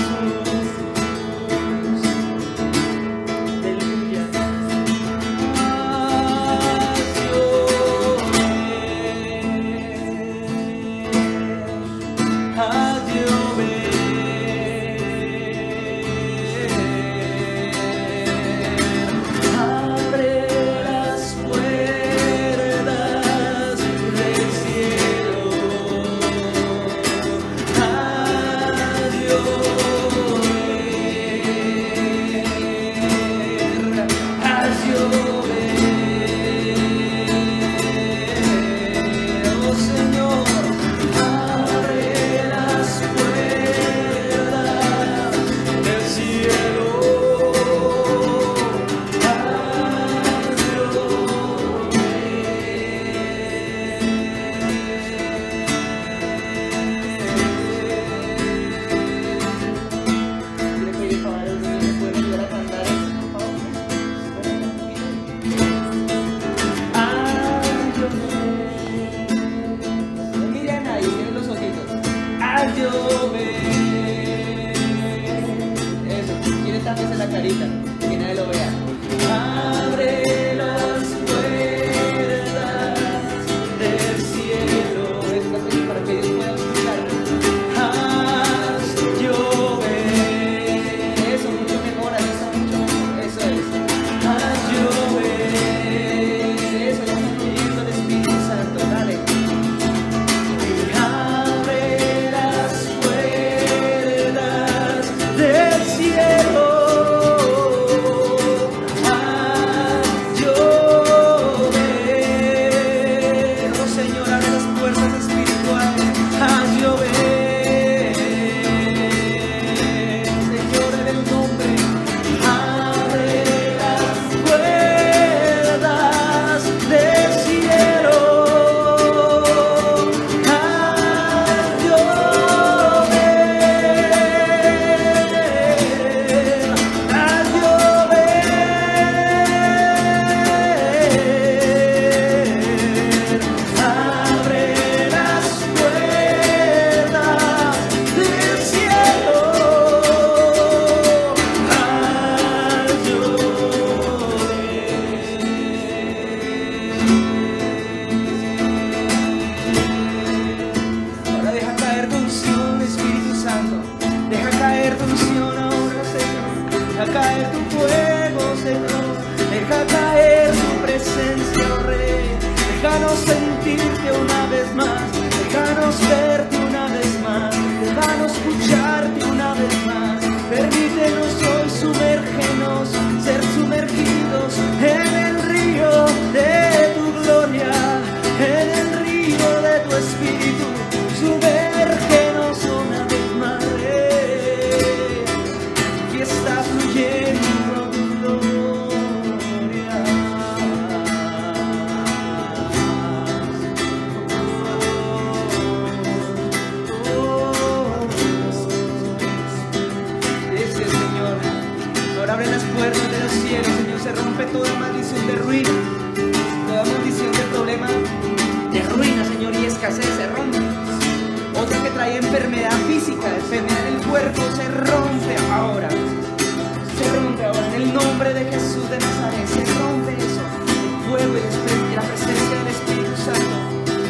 Enfermedad física, enfermedad en el cuerpo, se rompe ahora. Se rompe ahora en el nombre de Jesús de Nazaret. Se rompe eso. El fuego y la presencia del Espíritu Santo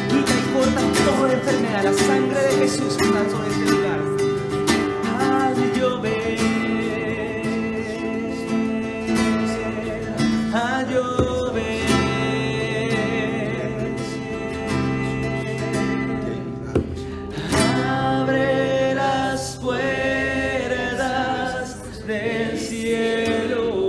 quita y corta toda enfermedad. La sangre de Jesús está sobre este lugar. Al llover. del cielo.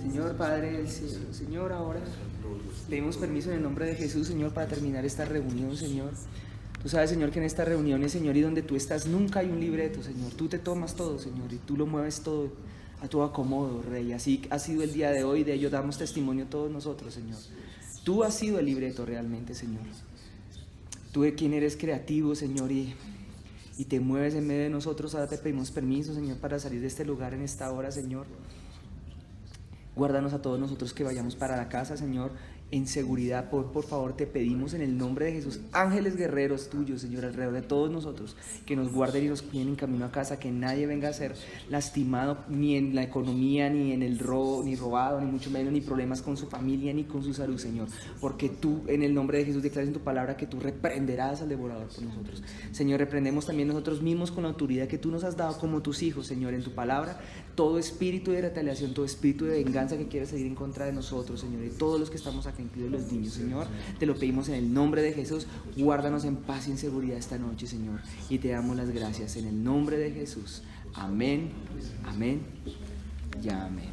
Señor Padre del cielo, Señor, ahora pedimos permiso en el nombre de Jesús, Señor, para terminar esta reunión, Señor. Tú sabes, Señor, que en estas reuniones, Señor, y donde tú estás, nunca hay un libreto, Señor. Tú te tomas todo, Señor, y tú lo mueves todo a tu acomodo, Rey. Así ha sido el día de hoy, de ello damos testimonio todos nosotros, Señor. Tú has sido el libreto realmente, Señor. Tú de quien eres creativo, Señor, y te mueves en medio de nosotros. Ahora te pedimos permiso, Señor, para salir de este lugar en esta hora, Señor. Guárdanos a todos nosotros que vayamos para la casa, Señor, en seguridad. Por favor, te pedimos en el nombre de Jesús, ángeles guerreros tuyos, Señor, alrededor de todos nosotros, que nos guarden y nos cuiden en camino a casa, que nadie venga a ser lastimado ni en la economía, ni en el robo, ni robado, ni mucho menos, ni problemas con su familia, ni con su salud, Señor, porque tú, en el nombre de Jesús, declaras en tu palabra que tú reprenderás al devorador por nosotros. Señor, reprendemos también nosotros mismos con la autoridad que tú nos has dado como tus hijos, Señor, en tu palabra, todo espíritu de retaliación, todo espíritu de venganza que quiera salir en contra de nosotros, Señor, y todos los que estamos acá, incluidos los niños, Señor, te lo pedimos en el nombre de Jesús. Guárdanos en paz y en seguridad esta noche, Señor, y te damos las gracias en el nombre de Jesús. Amén, amén y amén.